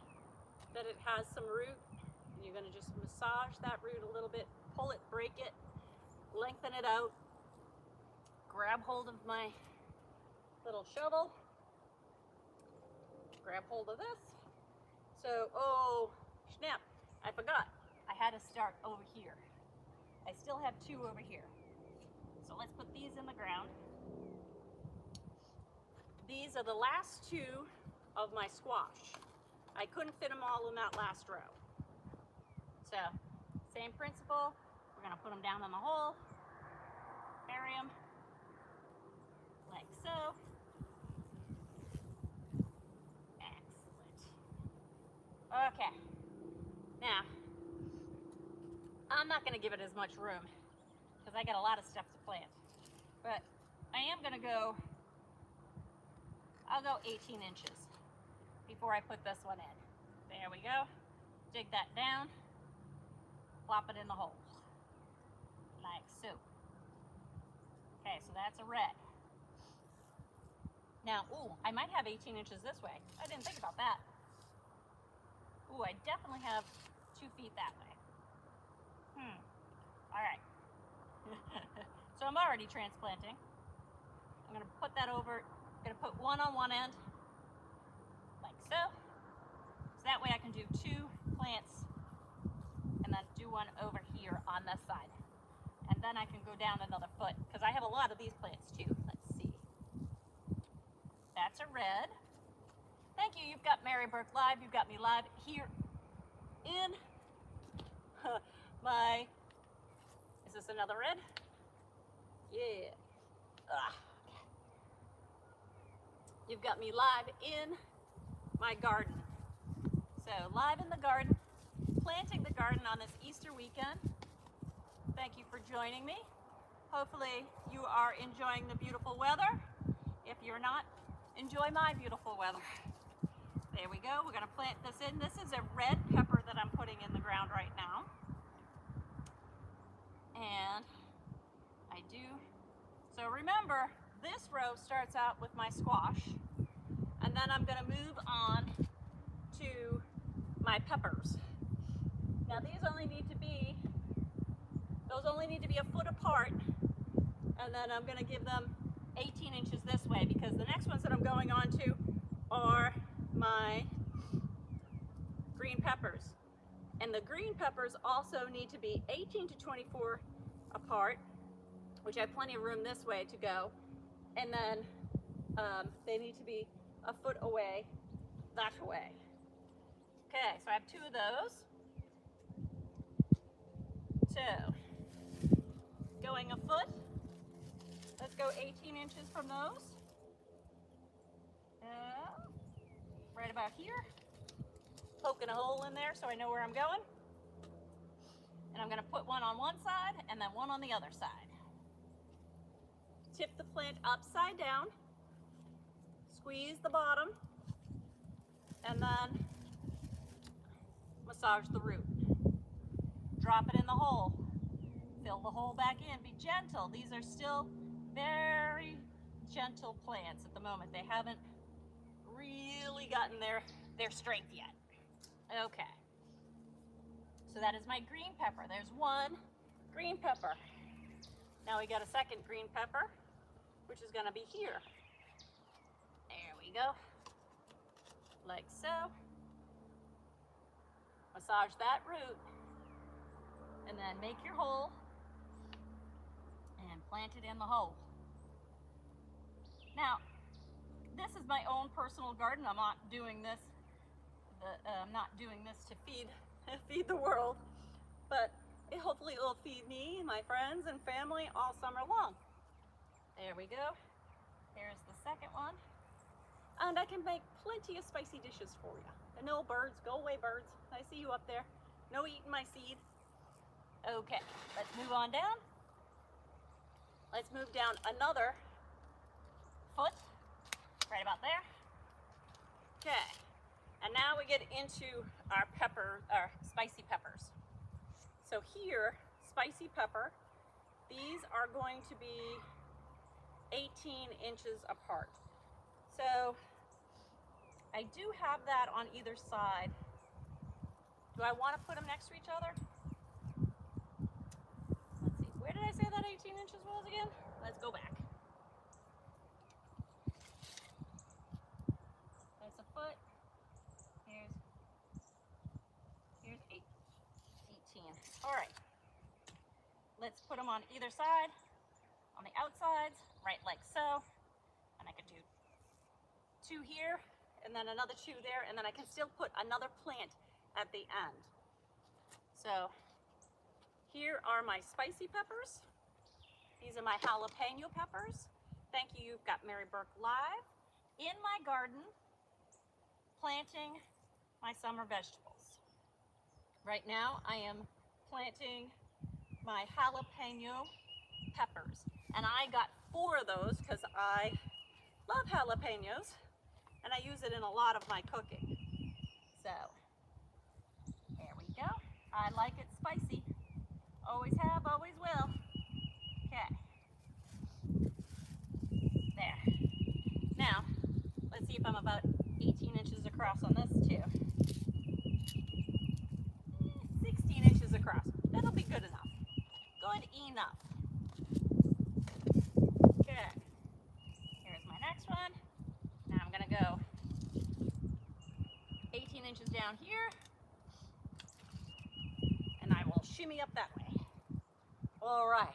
[SPEAKER 1] that it has some root. And you're going to just massage that root a little bit, pull it, break it, lengthen it out, grab hold of my little shovel, grab hold of this. So, oh, snap, I forgot. I had to start over here. I still have two over here. So let's put these in the ground. These are the last two of my squash. I couldn't fit them all in that last row. So, same principle. We're gonna put them down in the hole, bury them, like so. Excellent. Okay. Now, I'm not gonna give it as much room because I got a lot of stuff to plant. But I am gonna go, I'll go 18 inches before I put this one in. There we go. Dig that down, plop it in the hole, like so. Okay, so that's a red. Now, ooh, I might have 18 inches this way. I didn't think about that. Ooh, I definitely have 2 feet that way. All right. So I'm already transplanting. I'm gonna put that over, I'm gonna put one on one end, like so. So that way I can do 2 plants and then do one over here on this side. And then I can go down another foot, because I have a lot of these plants too. Let's see. That's a red. Thank you, you've got Mary Burke Live. You've got me live here in my, is this another red? Yeah. You've got me live in my garden. So live in the garden, planting the garden on this Easter weekend. Thank you for joining me. Hopefully you are enjoying the beautiful weather. If you're not, enjoy my beautiful weather. There we go. We're going to plant this in. This is a red pepper that I'm putting in the ground right now. And I do. So remember, this row starts out with my squash. And then I'm going to move on to my peppers. Now those only need to be a foot apart. And then I'm going to give them 18 inches this way, because the next ones that I'm going on to are my green peppers. And the green peppers also need to be 18 to 24 apart, which I have plenty of room this way to go. And then they need to be a foot away that way. Okay, so I have 2 of those. So, going a foot. Let's go 18 inches from those. Right about here. Poking a hole in there so I know where I'm going. And I'm going to put one on one side and then one on the other side. Tip the plant upside down. Squeeze the bottom. And then massage the root. Drop it in the hole. Fill the hole back in. Be gentle. These are still very gentle plants at the moment. They haven't really gotten their strength yet. Okay. So that is my green pepper. There's one green pepper. Now we got a second green pepper, which is going to be here. There we go. Like so. Massage that root. And then make your hole and plant it in the hole. Now, this is my own personal garden. I'm not doing this. I'm not doing this to feed the world, but hopefully it will feed me, my friends, and family all summer long. There we go. Here's the second one, and I can make plenty of spicy dishes for you. And no birds, go away, birds. I see you up there. No eating my seed. Okay, let's move on down. Let's move down another foot, right about there. Okay, and now we get into our spicy peppers. So here, spicy pepper, these are going to be 18 inches apart. So I do have that on either side. Do I want to put them next to each other? Let's see, where did I say that 18 inches was again? Let's go back. That's a foot. Here's 18. All right. Let's put them on either side, on the outsides, right like so. And I can do 2 here, and then another 2 there, and then I can still put another plant at the end. So here are my spicy peppers. These are my jalapeno peppers. Thank you, you've got Mary Burke Live in my garden, planting my summer vegetables. Right now I am planting my jalapeno peppers, and I got 4 of those because I love jalapenos and I use it in a lot of my cooking. So there we go. I like it spicy. Always have, always will. Okay. inches down here, and I will shimmy up that way. All right,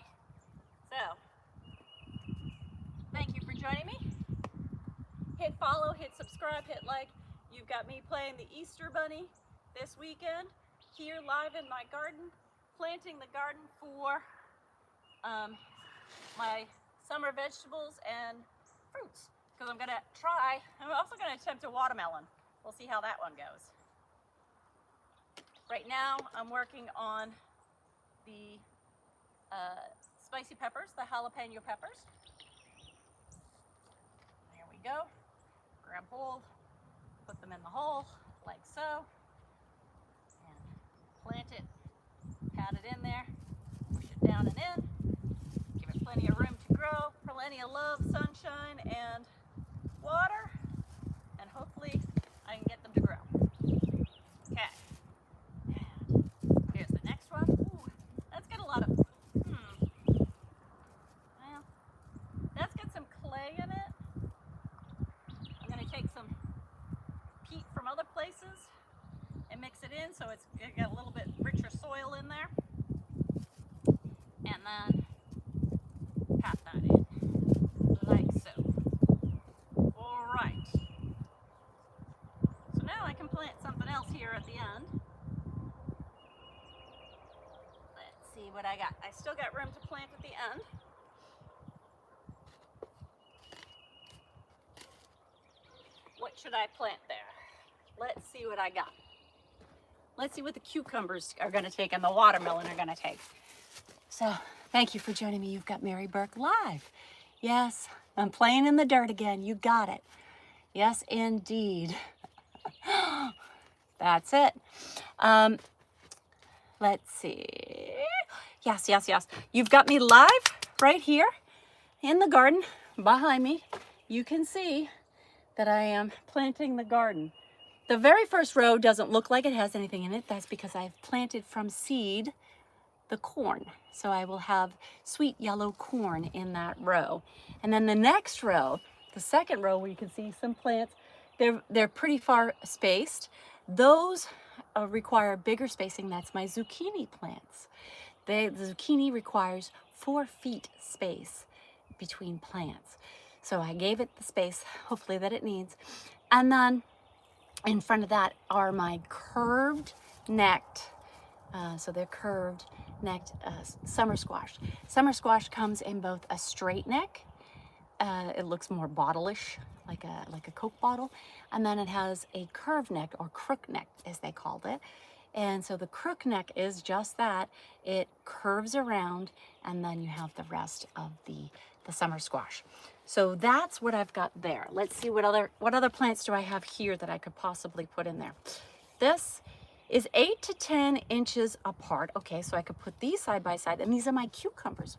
[SPEAKER 1] so thank you for joining me. Hit follow, hit subscribe, hit like. You've got me playing the Easter Bunny this weekend here live in my garden, planting the garden for my summer vegetables and fruits, because I'm also gonna attempt a watermelon. We'll see how that one goes. Right now I'm working on the spicy peppers, the jalapeno peppers. There we go. Grab hold, put them in the hole like so, and plant it, pat it in there, push it down and in, give it plenty of room to grow, plenty of love, sunshine, and water, and hopefully I can get them to grow. Okay, and here's the next one. Ooh, that's got a lot of, well, that's got some clay in it. I'm gonna take some peat from other places and mix it in so it's got a little bit richer soil in there, and then pat that in like so. All right, so now I can plant something else here at the end. Let's see what I got. I still got room to plant at the end. What should I plant there? Let's see what I got. Let's see what the cucumbers are going to take and the watermelon are going to take. So, thank you for joining me. You've got Mary Burke live. Yes, I'm playing in the dirt again. You got it. Yes, indeed. That's it. Let's see. Yes. You've got me live right here in the garden behind me. You can see that I am planting the garden. The very first row doesn't look like it has anything in it. That's because I've planted from seed the corn. So I will have sweet yellow corn in that row. And then the next row, the second row, where you can see some plants, they're pretty far spaced. Those require bigger spacing. That's my zucchini plants. The zucchini requires 4 feet space between plants. So I gave it the space, hopefully, that it needs. And then in front of that are my curved necked, so they're curved necked summer squash. Summer squash comes in both a straight neck, it looks more bottle-ish, like a Coke bottle, and then it has a curved neck, or crook neck as they called it. And so the crook neck is just that. It curves around, and then you have the rest of the summer squash. So that's what I've got there. Let's see what other plants do I have here that I could possibly put in there. This is 8 to 10 inches apart. Okay, so I could put these side by side, and these are my cucumbers.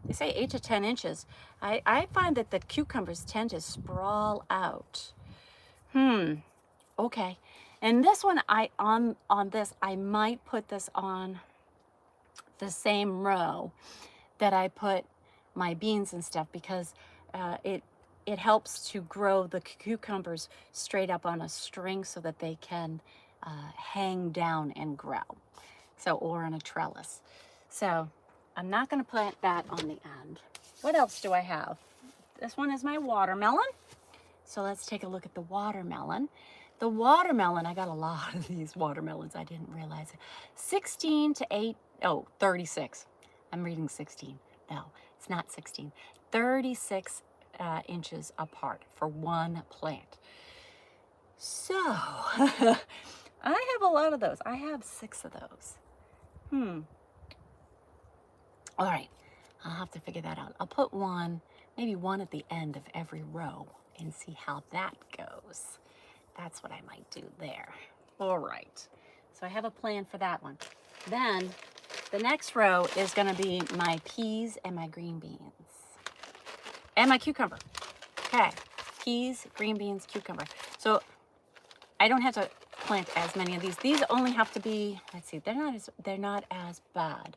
[SPEAKER 1] They say 8 to 10 inches. I find that the cucumbers tend to sprawl out. Okay. And this one, on this, I might put this on the same row that I put my beans and stuff, because it helps to grow the cucumbers straight up on a string so that they can hang down and grow. So, or on a trellis. So I'm not going to plant that on the end. What else do I have? This one is my watermelon. So let's take a look at the watermelon. The watermelon, I got a lot of these watermelons. I didn't realize it. 36. I'm reading 16. No, it's not 16. 36 inches apart for one plant. So, I have a lot of those. I have 6 of those. All right, I'll have to figure that out. I'll put maybe one at the end of every row and see how that goes. That's what I might do there. All right, so I have a plan for that one. Then the next row is gonna be my peas and my green beans. And my cucumber. Okay, peas, green beans, cucumber. So I don't have to plant as many of these. These only have to be, let's see, they're not as bad.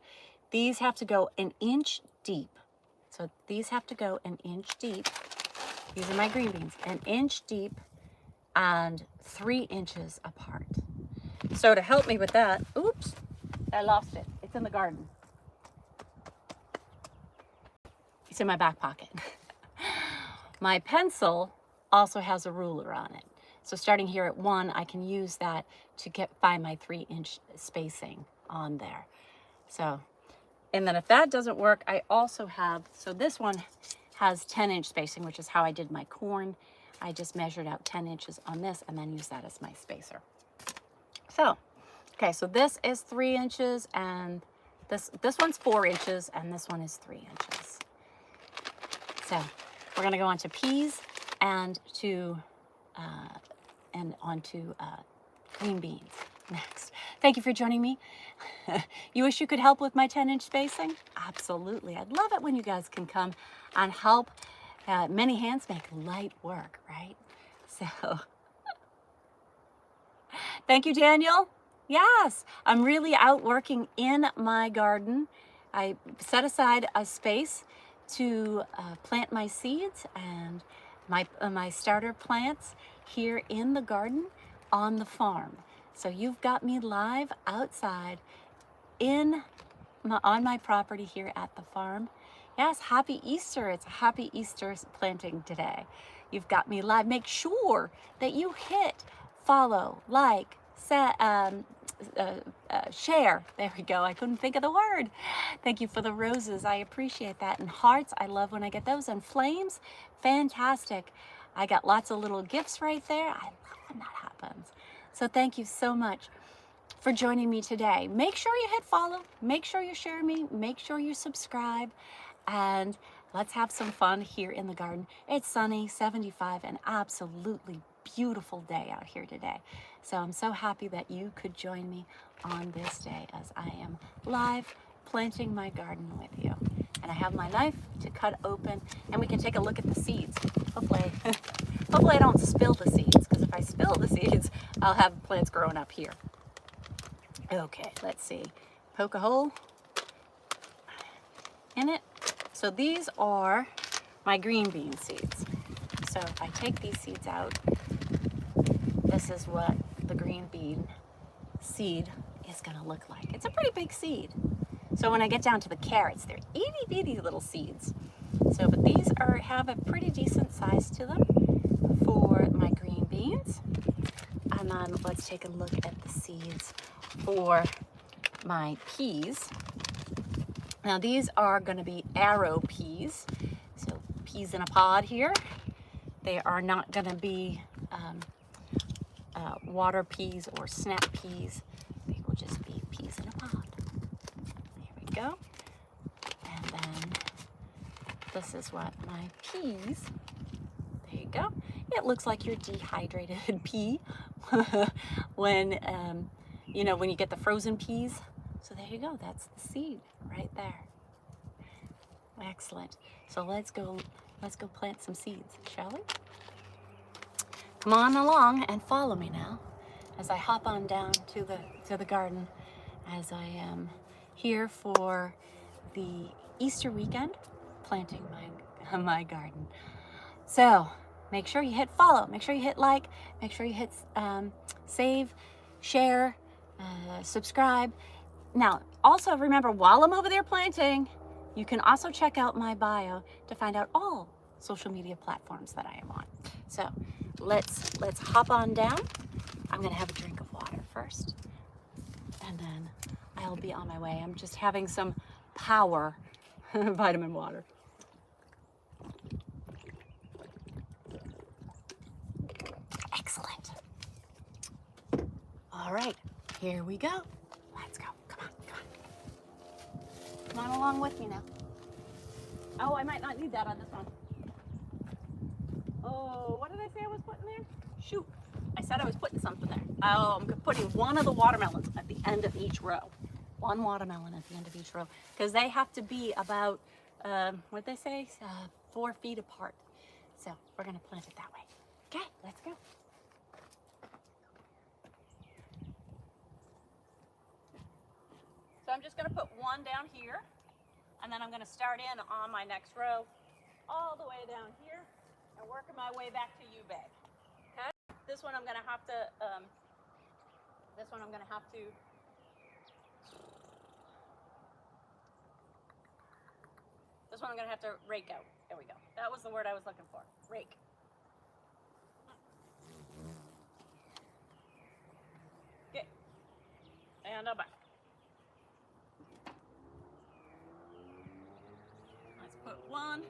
[SPEAKER 1] These have to go an inch deep. So these have to go an inch deep. These are my green beans, an inch deep and 3 inches apart. So to help me with that, oops, I lost it. It's in the garden. It's in my back pocket. My pencil also has a ruler on it. So starting here at 1, I can use that to find my 3-inch spacing on there. So, and then if that doesn't work, I also have, so this one has 10-inch spacing, which is how I did my corn. I just measured out 10 inches on this and then use that as my spacer. So, okay, so this is 3 inches and this one's 4 inches and this one is 3 inches. So we're gonna go on to peas and onto green beans next. Thank you for joining me. You wish you could help with my 10-inch spacing? Absolutely. I'd love it when you guys can come and help. Many hands make light work, right? So thank you, Daniel. Yes, I'm really out working in my garden. I set aside a space to plant my seeds and my starter plants here in the garden on the farm. So you've got me live outside on my property here at the farm. Yes, happy Easter. It's a happy Easter planting today. You've got me live. Make sure that you hit follow, like, share. There we go. I couldn't think of the word. Thank you for the roses. I appreciate that. And hearts, I love when I get those. And flames, fantastic. I got lots of little gifts right there. I love when that happens. So thank you so much for joining me today. Make sure you hit follow. Make sure you share me. Make sure you subscribe. And let's have some fun here in the garden. It's sunny, 75, and absolutely beautiful day out here today. So I'm so happy that you could join me on this day as I am live planting my garden with you. And I have my knife to cut open and we can take a look at the seeds. Hopefully I don't spill the seeds, because if I spill the seeds, I'll have plants growing up here. Okay, let's see. Poke a hole in it. So these are my green bean seeds. So if I take these seeds out, this is what the green bean seed is gonna look like. It's a pretty big seed. So when I get down to the carrots, they're itty bitty little seeds. So, but these have a pretty decent size to them for my green beans. And then let's take a look at the seeds for my peas. Now these are gonna be arrow peas. So peas in a pod here. They are not gonna be water peas or snap peas. They will just be peas in a pod. Here we go. And then this is what my peas, there you go. It looks like your dehydrated pea when, when you get the frozen peas. So there you go, that's the seed right there. Excellent. So let's go plant some seeds, shall we? Come on along and follow me now as I hop on down to the garden, as I am here for the Easter weekend planting my garden. So make sure you hit follow, make sure you hit like, make sure you hit save, share, subscribe. Now, also remember, while I'm over there planting, you can also check out my bio to find out all social media platforms that I am on. So let's hop on down. I'm gonna have a drink of water first, and then I'll be on my way. I'm just having some power vitamin water. Excellent. All right, here we go. Let's go. Come on. Come on along with me now. Oh, I might not need that on this one. Oh, what did I say I was putting there? Shoot, I said I was putting something there. Oh, I'm putting one of the watermelons at the end of each row. One watermelon at the end of each row, because they have to be about, what'd they say? 4 feet apart. So we're gonna plant it that way. Okay, let's go. So I'm just gonna put one down here, and then I'm gonna start in on my next row, all the way down here, and working my way back to U-Bay. Okay? This one I'm gonna have to, this one I'm gonna have to, this one I'm gonna have to rake out. There we go. That was the word I was looking for, rake. Okay, and I'm back. Let's put one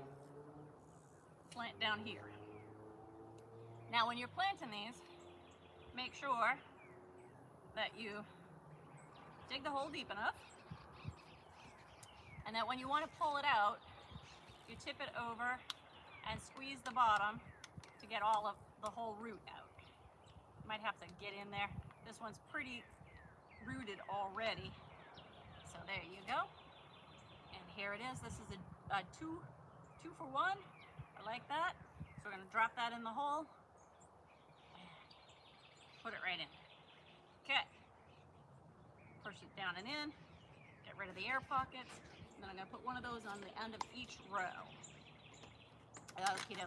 [SPEAKER 1] plant down here. Now when you're planting these, make sure that you dig the hole deep enough, and that when you want to pull it out, you tip it over and squeeze the bottom to get all of the whole root out. You might have to get in there. This one's pretty rooted already. So there you go. And here it is. This is a two for one. I like that. So we're gonna drop that in the hole. Put it right in. Okay. Push it down and in. Get rid of the air pockets. And then I'm gonna put one of those on the end of each row. Okie dokie.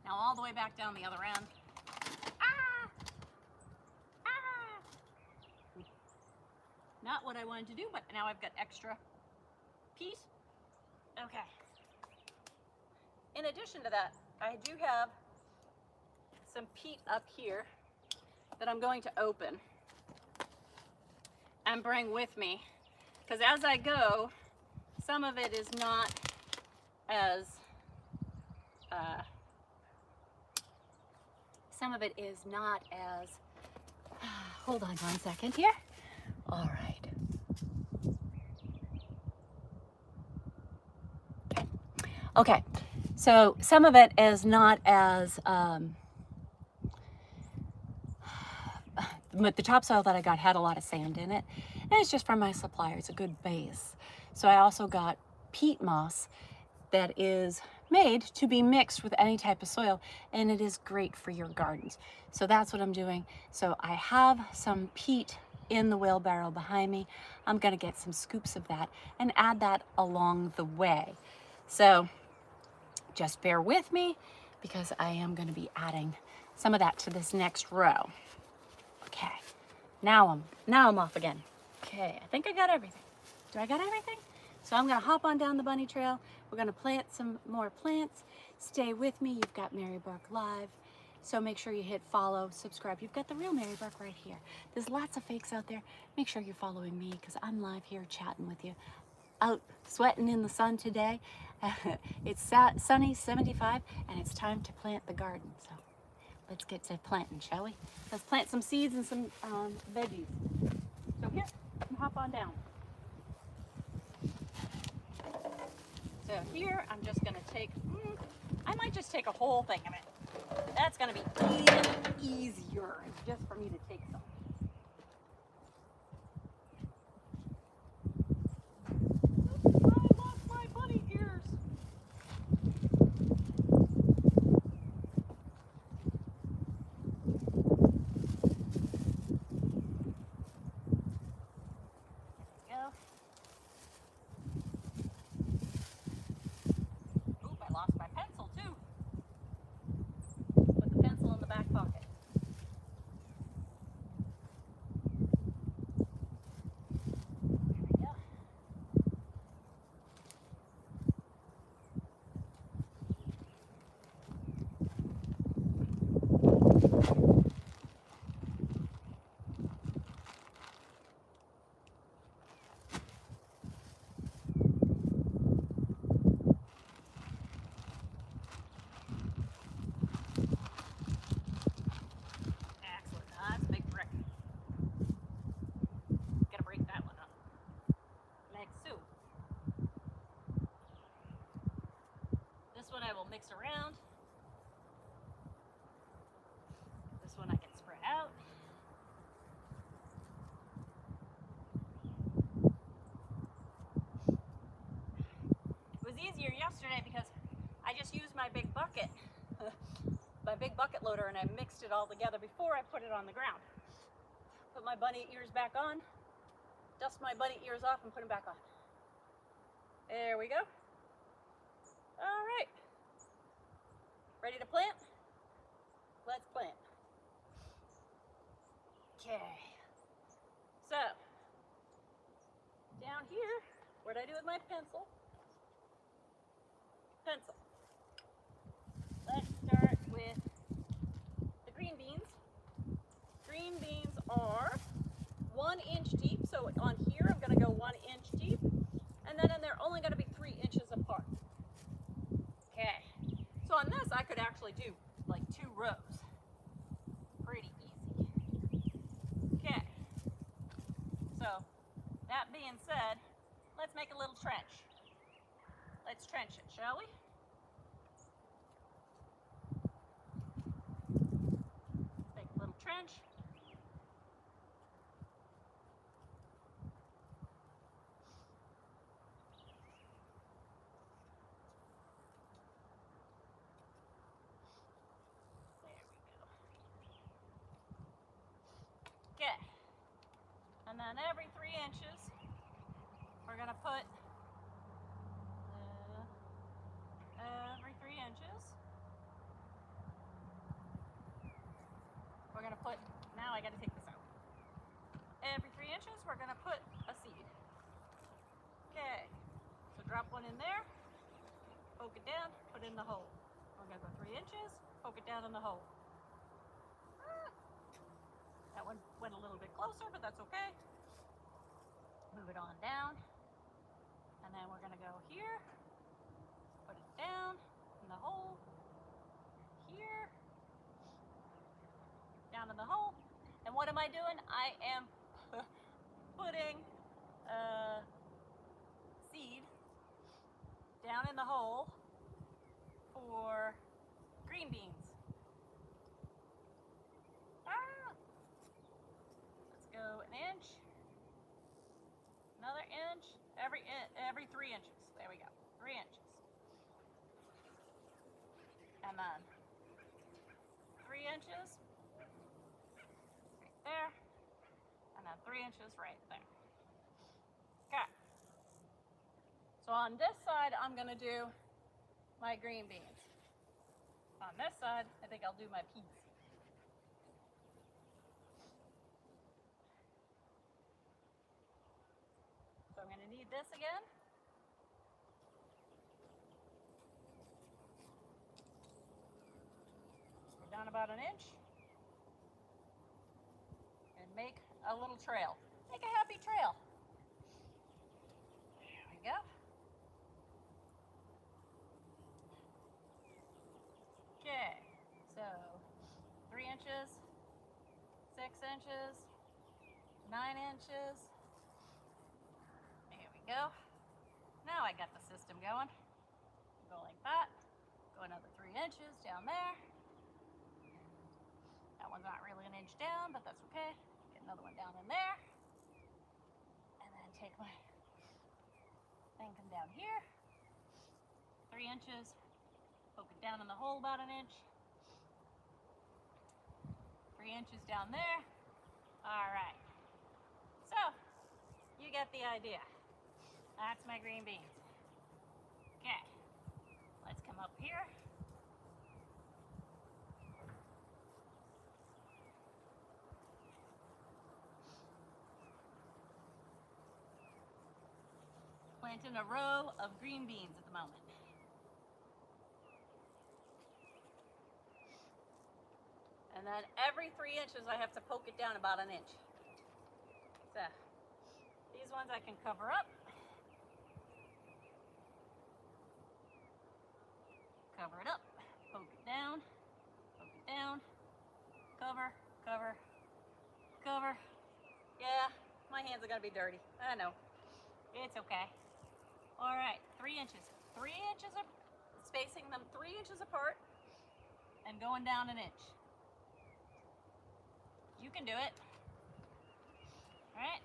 [SPEAKER 1] Now all the way back down the other end. Ah! Ah! Not what I wanted to do, but now I've got extra peat. Okay. In addition to that, I do have some peat up here that I'm going to open and bring with me, because as I go, some of it is not as hold on one second here. All right. Okay, so some of it is not as, but the topsoil that I got had a lot of sand in it, and it's just from my supplier. It's a good base. So I also got peat moss that is made to be mixed with any type of soil, and it is great for your gardens. So that's what I'm doing. So I have some peat in the wheelbarrow behind me. I'm gonna get some scoops of that and add that along the way. So just bear with me, because I am gonna be adding some of that to this next row. Okay, now I'm off again. Okay, I think I got everything. Do I got everything? So I'm gonna hop on down the bunny trail. We're gonna plant some more plants. Stay with me. You've got Mary Burke Live. So make sure you hit follow, subscribe. You've got the real Mary Burke right here. There's lots of fakes out there. Make sure you're following me, because I'm live here chatting with you. Out sweating in the sun today. It's sunny, 75, and it's time to plant the garden. So let's get to planting, shall we? Let's plant some seeds and some veggies. So here, hop on down. So here, I'm just gonna take, I might just take a whole thing of it. That's gonna be even easier just for me to take some. I lost my bunny ears. Go. Oop, I lost my pencil too. Put the pencil in the back pocket. There we go. Excellent. That's a big brick. Gotta break that one up. Like so. This one I will mix around. This one I can spread out. It was easier yesterday because I just used my big bucket, loader, and I mixed it all together before I put it on the ground. Put my bunny ears back on, dust my bunny ears off, and put them back on. There we go. All right. Ready to plant? Let's plant. Okay. So, down here, what did I do with my pencil? Pencil. Let's start with the green beans. Green beans are 1 inch deep. So on here, I'm going to go 1 inch deep. And then they're only going to be 3 inches apart. Okay. So on this, I could actually do like 2 rows. Pretty easy. Okay. So that being said, let's make a little trench. Let's trench it, shall we? Let's make a little trench. There we go. Okay. And then every 3 inches, we're going to put every 3 inches. We're going to put, now I got to take this out. Every 3 inches, we're going to put a seed. Okay, so drop one in there, poke it down, put it in the hole. We're going to go 3 inches, poke it down in the hole. That one went a little bit closer, but that's okay. Move it on down. And then we're going to go here, put it down in the hole, here, down in the hole. And what am I doing? I am putting seed down in the hole for green beans. Let's go 1 inch, another inch, every 3 inches. There we go, 3 inches. And then 3 inches right there, and then 3 inches right there. Okay. So on this side, I'm gonna do my green beans. On this side, I think I'll do my peas. So I'm gonna need this again. Go down about 1 inch. And make a little trail. Make a happy trail. There we go. Okay, so 3 inches, 6 inches, 9 inches. There we go. Now I got the system going. Go like that. Go another 3 inches down there. That one's not really 1 inch down, but that's okay. Get another one down in there. And then take my thing, come down here. 3 inches. Poke it down in the hole about 1 inch. 3 inches down there. All right. So, you get the idea. That's my green beans. Okay. Let's come up here. Planting a row of green beans at the moment. And then every 3 inches I have to poke it down about 1 inch. So these ones I can cover up. Cover it up, poke it down, cover, cover, cover. Yeah, my hands are gonna be dirty. I know, it's okay. All right, 3 inches. 3 inches of spacing them 3 inches apart and going down 1 inch. You can do it. All right.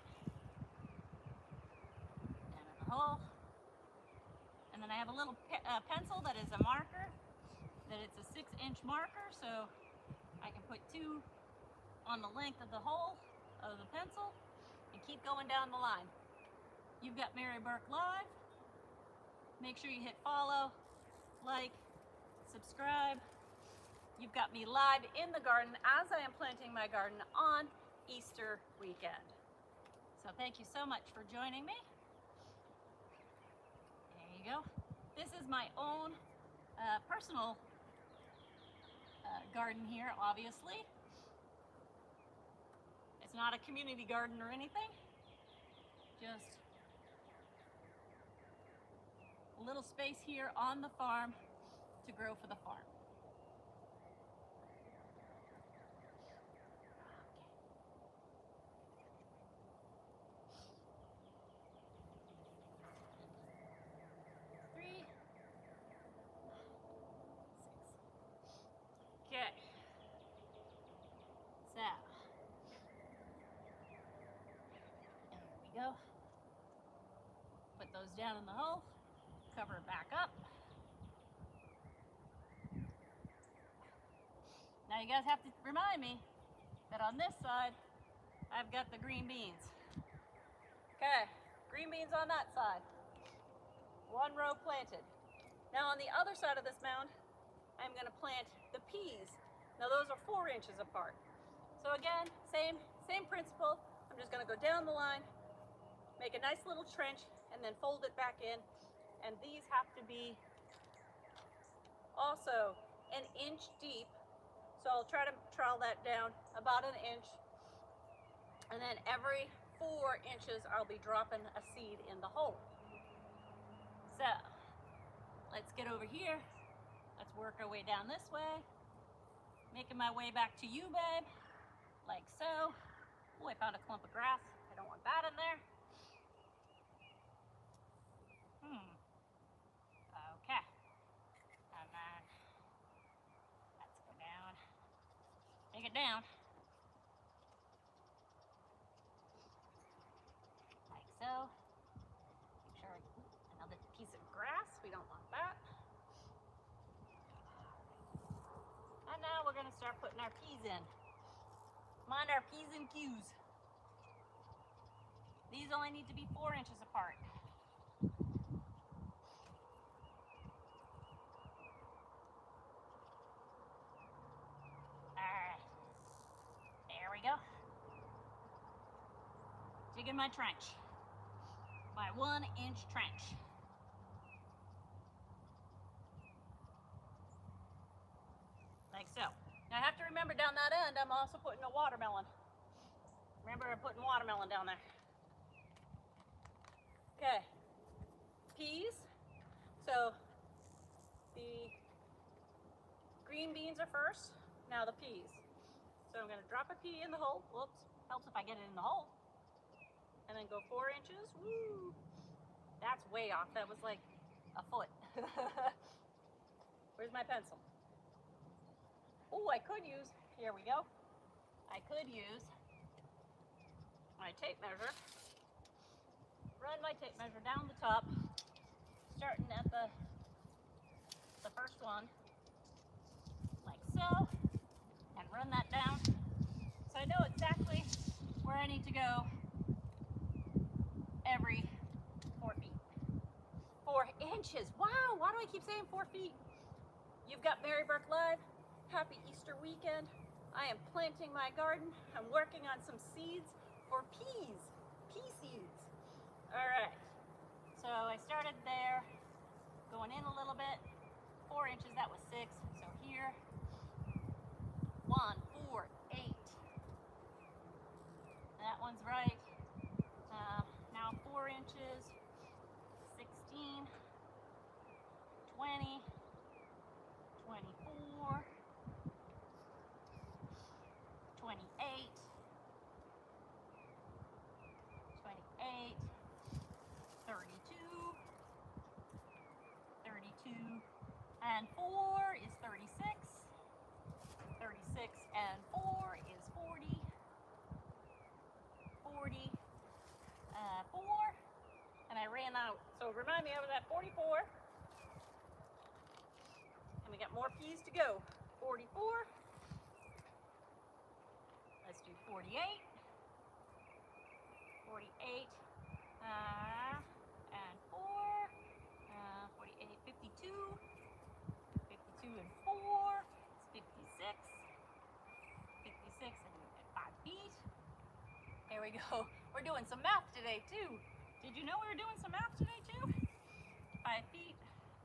[SPEAKER 1] Down in the hole. And then I have a little pencil that is a marker, that it's a 6 inch marker, so I can put 2 on the length of the hole of the pencil and keep going down the line. You've got Mary Burke Live. Make sure you hit follow, like, subscribe. You've got me live in the garden as I am planting my garden on Easter weekend. So thank you so much for joining me. There you go. This is my own personal garden here, obviously. It's not a community garden or anything, just a little space here on the farm to grow for the farm. Okay. 3, 6. Okay. So, there we go. Put those down in the hole, cover it back up. Now you guys have to remind me that on this side, I've got the green beans. Okay, green beans on that side. 1 row planted. Now on the other side of this mound, I'm gonna plant the peas. Now those are 4 inches apart. So again, same principle. I'm just gonna go down the line, make a nice little trench, and then fold it back in. And these have to be also 1 inch deep. So I'll try to trowel that down about 1 inch. And then every 4 inches, I'll be dropping a seed in the hole. So let's get over here. Let's work our way down this way. Making my way back to you, babe, like so. Oh, I found a clump of grass. I don't want that in there. Okay. And then let's go down. Take it down. Like so. Make sure another piece of grass. We don't want that. And now we're going to start putting our peas in. Mind our P's and Q's. These only need to be 4 inches apart. Alright. There we go. Digging my trench. My 1 inch trench. Like so. Now I have to remember down that end, I'm also putting a watermelon. Remember, I'm putting watermelon down there. Okay. Peas. So the green beans are first. Now the peas. So I'm going to drop a pea in the hole. Whoops. Helps if I get it in the hole. And then go 4 inches. Woo! That's way off. That was like a foot. Where's my pencil? Oh, I could use, here we go. I could use my tape measure. Run my tape measure down the top, starting at the first one, like so, and run that down. So I know exactly where I need to go every 4 feet. 4 inches, wow, why do I keep saying 4 feet? You've got Mary Burke Live. Happy Easter weekend. I am planting my garden. I'm working on some seeds for peas, pea seeds. All right, so I started there, going in a little bit, 4 inches, that was 6. So here, 1, 4, 8. That one's right. Now 4 inches, 16, 20, 24, 28, 28, 32, 32, and 4 is 36, 36 and 4 is 40, 40, 4, and I ran out. So remind me, I was at 44, and we got more peas to go. 44, let's do 48, 48, and 4, 48, 52, 52 and 4, it's 56, 56 and 5 feet, Here we go. We're doing some math today too. Did you know we were doing some math today too? 5 feet,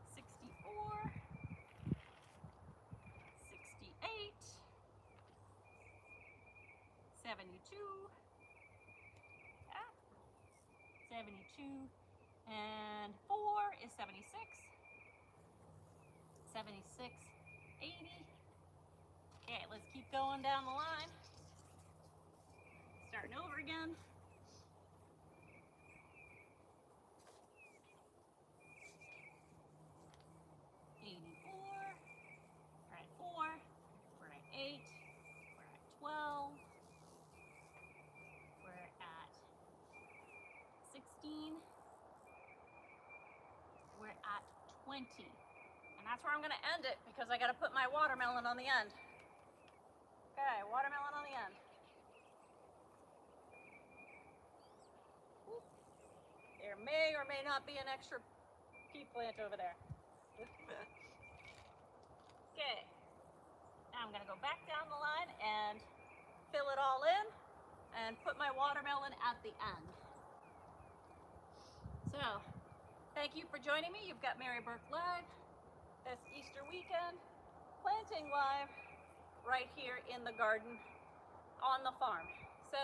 [SPEAKER 1] 64, 68, 72, 72, and 4 is 76, 76, 80. Okay, let's keep going down the line. Starting over again. 84, we're at 4, we're at 8, we're at 12, we're at 16, we're at 20. And that's where I'm gonna end it because I gotta put my watermelon on the end. Okay, watermelon on the end. There may or may not be an extra pea plant over there. Okay, now I'm gonna go back down the line and fill it all in and put my watermelon at the end. So, thank you for joining me. You've got Mary Burke Live this Easter weekend, planting live right here in the garden on the farm. So,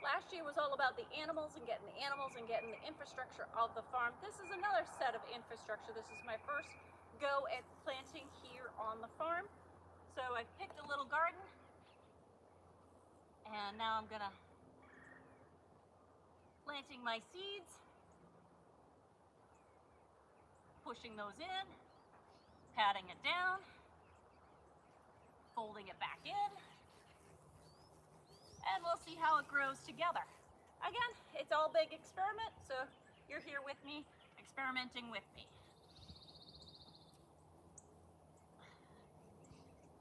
[SPEAKER 1] last year was all about the animals and getting the infrastructure of the farm. This is another set of infrastructure. This is my first go at planting here on the farm. So I picked a little garden and now I'm gonna planting my seeds, pushing those in, patting it down, folding it back in, and we'll see how it grows together. Again, it's all big experiment, so you're here with me, experimenting with me.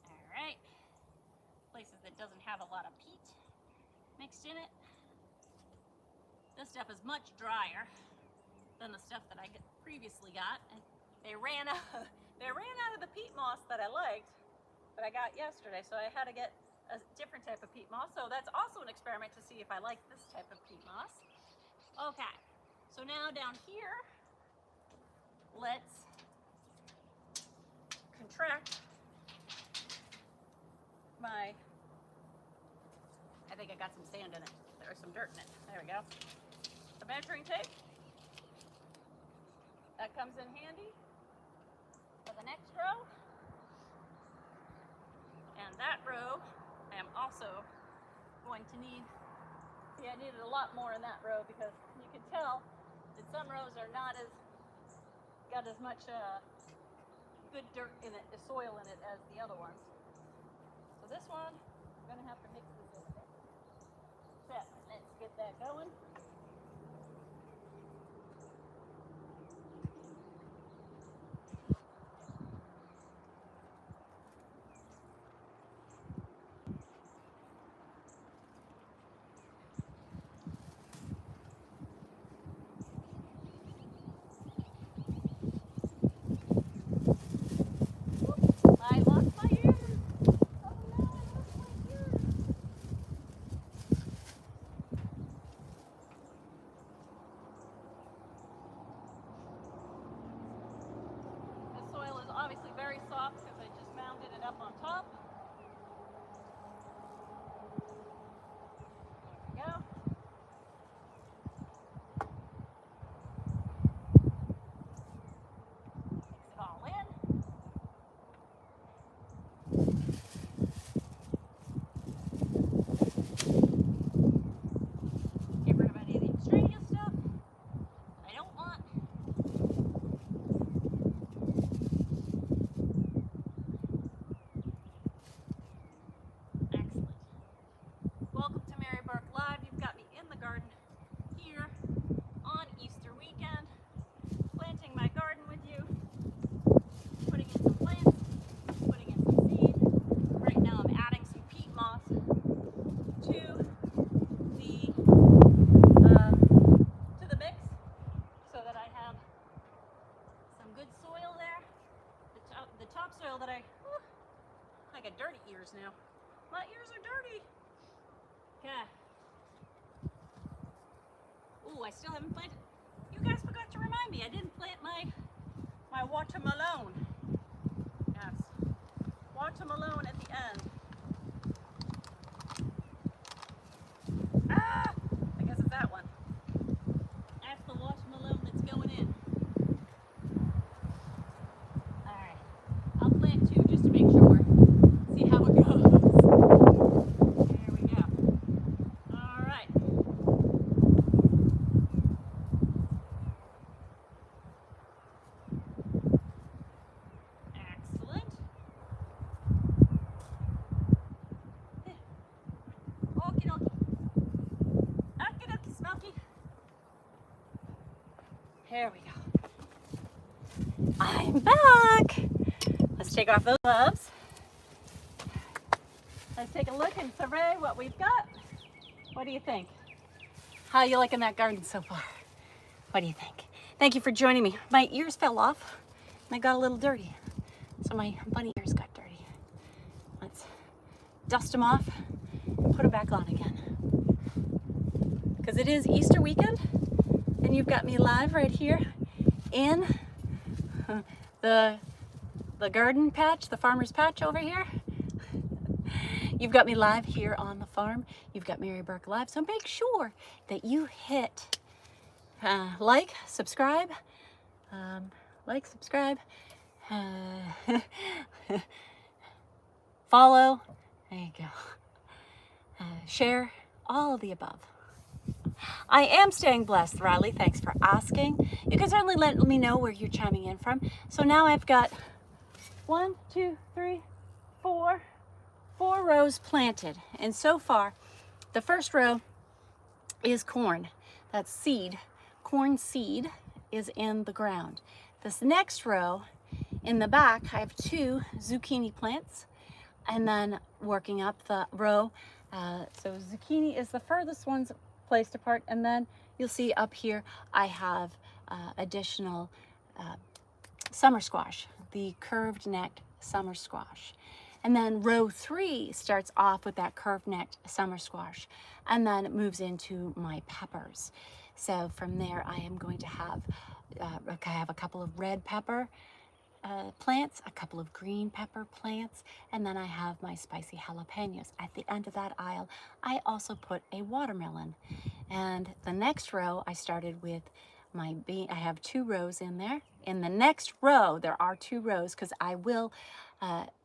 [SPEAKER 1] All right, places that doesn't have a lot of peat mixed in it. This stuff is much drier than the stuff that I previously got. And they ran out of the peat moss that I liked, that I got yesterday, so I had to get a different type of peat moss. So that's also an experiment to see if I like this type of peat moss. Okay, so now down here, let's contract my, I think I got some sand in it. There's some dirt in it. There we go. The measuring tape. That comes in handy for the next row. And that row, I am also going to need, see, I needed a lot more in that row because you can tell that some rows are not got as much good dirt in it, the soil in it, as the other ones. So this one, I'm gonna have to mix this in a bit. So let's get that going. I lost my ears. Oh no, I lost my ears. I still haven't planted. You guys forgot to remind me. I didn't plant my watermelon. Yes, watermelon at the end. Ah, I guess it's that one. That's the watermelon that's going in. All right, I'll plant two just to make sure. See how it goes. There we go. All right. Excellent. Okie dokie. Okie dokie, Smoky. Here we go. I'm back. Let's take off those gloves. Let's take a look and survey what we've got. What do you think? How are you liking that garden so far? What do you think? Thank you for joining me. My ears fell off and I got a little dirty. So my bunny ears got dirty. Let's dust them off and put them back on again. Because it is Easter weekend and you've got me live right here in the garden patch, the farmer's patch over here. You've got me live here on the farm. You've got Mary Burke live. So make sure that you hit like, subscribe, follow, there you go, share, all of the above. I am staying blessed, Riley. Thanks for asking. You can certainly let me know where you're chiming in from. So now I've got 1, 2, 3, 4 rows planted. And so far, the first row is corn. That's seed. Corn seed is in the ground. This next row, in the back, I have 2 zucchini plants. And then working up the row, so zucchini is the furthest ones placed apart, and then you'll see up here I have additional summer squash, the curved necked summer squash. And then row 3 starts off with that curved necked summer squash, and then it moves into my peppers. So from there I am going to have, I have a couple of red pepper plants, a couple of green pepper plants, and then I have my spicy jalapenos. At the end of that aisle, I also put a watermelon. And the next row, I started with my bean. I have 2 rows in there. In the next row, there are 2 rows because I will,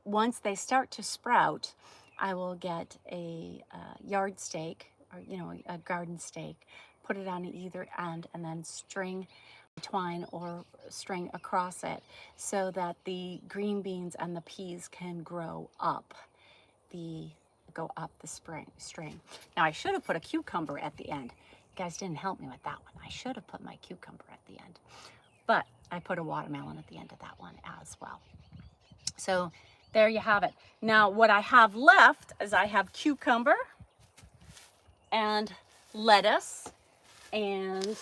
[SPEAKER 1] once they start to sprout, I will get a yard stake, or a garden stake, put it on either end, and then string twine or string across it so that the green beans and the peas can grow up the string. Now I should have put a cucumber at the end. You guys didn't help me with that one. I should have put my cucumber at the end, but I put a watermelon at the end of that one as well. So there you have it. Now what I have left is I have cucumber and lettuce and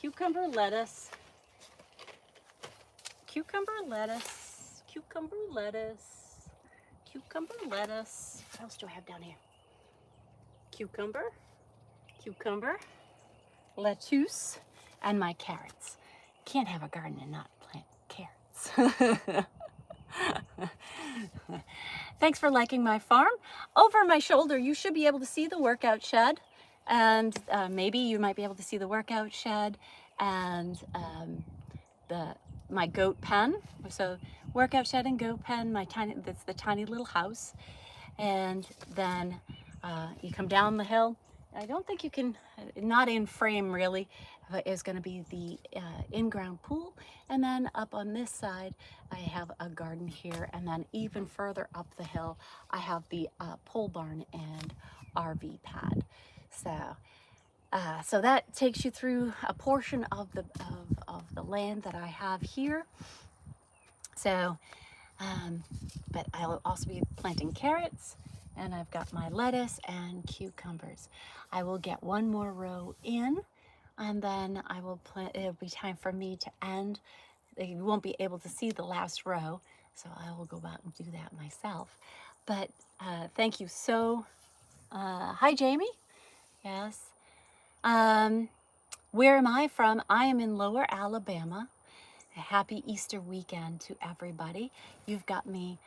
[SPEAKER 1] cucumber, lettuce, What else do I have down here? Cucumber, lettuce, and my carrots. Can't have a garden and not plant carrots. Thanks for liking my farm. Over my shoulder, you should be able to see the workout shed. And maybe you might be able to see the workout shed and my goat pen. So workout shed and goat pen, that's the tiny little house. And then you come down the hill. I don't think you can, not in frame really, is going to be the in-ground pool. And then up on this side, I have a garden here. And then even further up the hill, I have the pole barn and RV pad. So that takes you through a portion of the land that I have here. So, but I'll also be planting carrots, and I've got my lettuce and cucumbers. I will get 1 more row in, and then I will plant. It'll be time for me to end. You won't be able to see the last row, so I will go out and do that myself. But thank you so. Hi, Jamie. Yes. Where am I from? I am in Lower Alabama. A happy Easter weekend to everybody. You've got me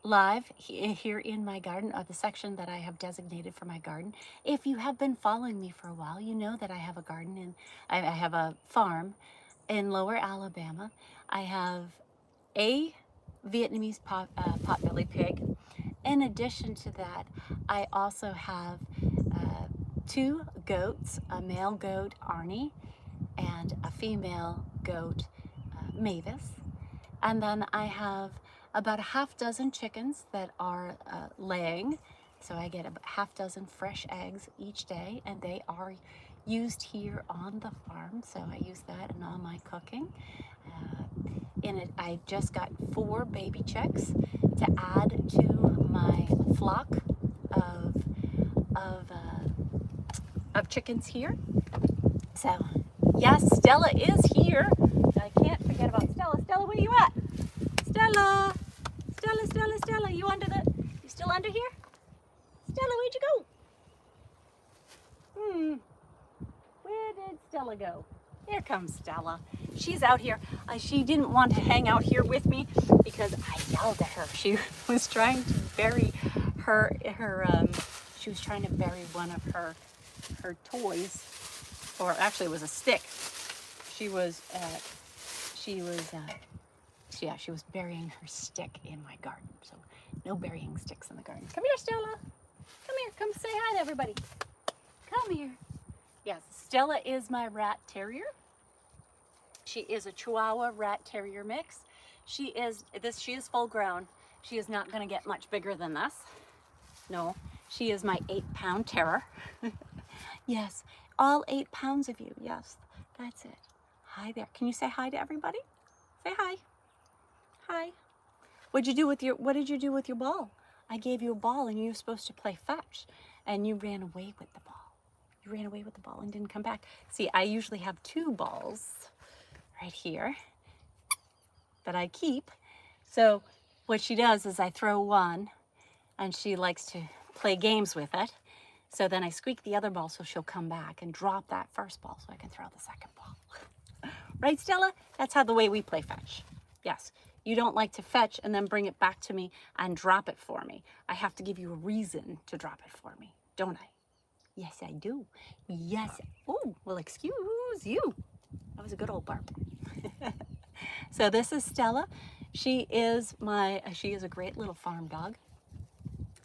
[SPEAKER 1] live here in my garden, or the section that I have designated for my garden. If you have been following me for a while, you know that I have a garden and I have a farm in Lower Alabama. I have a Vietnamese potbelly pig. In addition to that, I also have two goats, a male goat, Arnie, and a female goat, Mavis. And then I have about a half dozen chickens that are laying. So I get a half dozen fresh eggs each day, and they are used here on the farm. So I use that in all my cooking. In it, I just got 4 baby chicks to add to my flock of of, uh, of chickens here. So yes, Stella is here. I can't forget about Stella. Stella, where you at? Stella, Stella, Stella, Stella. You still under here? Stella, where'd you go? Where did Stella go? Here comes Stella. She's out here. She didn't want to hang out here with me because I yelled at her. She was trying to bury she was trying to bury one of her toys, or actually it was a stick. She was burying her stick in my garden. So no burying sticks in the garden. Come here, Stella. Come here. Come say hi to everybody. Come here. Yes, Stella is my rat terrier. She is a Chihuahua rat terrier mix. She is full grown. She is not going to get much bigger than this. No, she is my 8-pound terror. Yes, all 8 pounds of you. Yes, that's it. Hi there. Can you say hi to everybody? Say hi. Hi. What did you do with your ball? I gave you a ball and you were supposed to play fetch, and you ran away with the ball. You ran away with the ball and didn't come back. See, I usually have 2 balls right here that I keep. So what she does is I throw one and she likes to play games with it. So then I squeak the other ball so she'll come back and drop that first ball so I can throw the second ball. Right, Stella? That's how the way we play fetch. Yes. You don't like to fetch and then bring it back to me and drop it for me. I have to give you a reason to drop it for me, don't I? Yes, I do. Yes. Oh, well, excuse you. That was a good old bark. So this is Stella. She is a great little farm dog.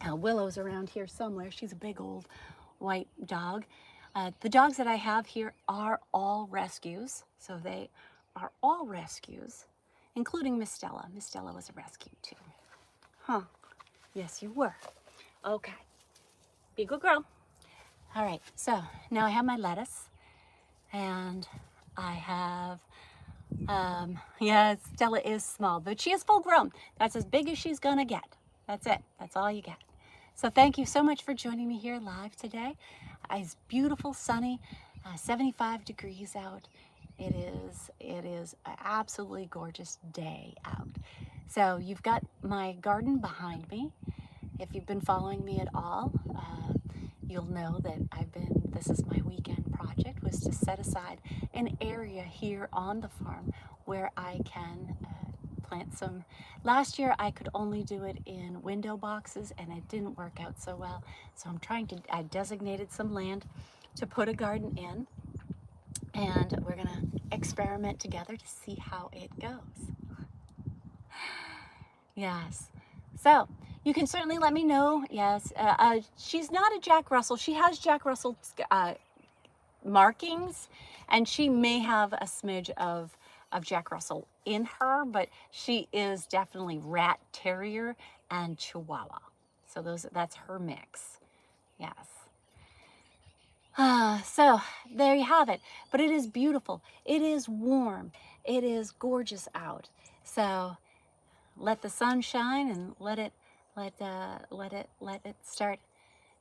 [SPEAKER 1] Willow's around here somewhere. She's a big old white dog. The dogs that I have here are all rescues. So they are all rescues, including Miss Stella. Miss Stella was a rescue too. Huh. Yes, you were. Okay. Be a good girl. All right, so now I have my lettuce, and I have, yeah, Stella is small, but she is full grown. That's as big as she's gonna get. That's it. That's all you get. So thank you so much for joining me here live today. It's beautiful, sunny, 75 degrees out. It is an absolutely gorgeous day out. So you've got my garden behind me. If you've been following me at all, you'll know that this is my weekend project, was to set aside an area here on the farm where I can plant some. Last year I could only do it in window boxes and it didn't work out so well. So I designated some land to put a garden in, and we're gonna experiment together to see how it goes. Yes. So you can certainly let me know. Yes. She's not a Jack Russell. She has Jack Russell markings, and she may have a smidge of Jack Russell in her, but she is definitely rat terrier and Chihuahua. So that's her mix. Yes. So there you have it. But it is beautiful. It is warm. It is gorgeous out. So let the sun shine and let it start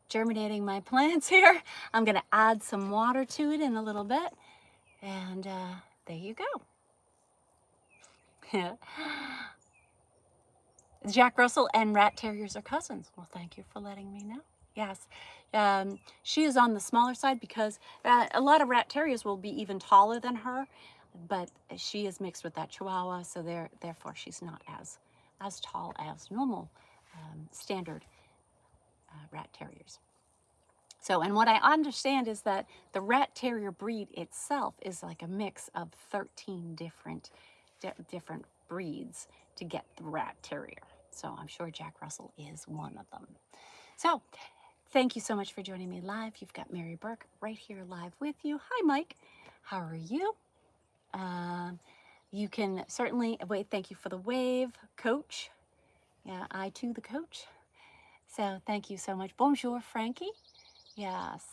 [SPEAKER 1] germinating my plants here. I'm gonna add some water to it in a little bit, and there you go. Jack Russell and rat terriers are cousins. Well, thank you for letting me know. Yes. She is on the smaller side because a lot of rat terriers will be even taller than her, but she is mixed with that Chihuahua, so therefore she's not as tall as normal standard rat terriers. So, and what I understand is that the rat terrier breed itself is like a mix of 13 different breeds to get the rat terrier. So I'm sure Jack Russell is one of them. So thank you so much for joining me live. You've got Mary Burke right here live with you. Hi, Mike. How are you? You can certainly wait. Thank you for the wave, Coach. Yeah, I too, the coach. So thank you so much. Bonjour, Frankie. Yes.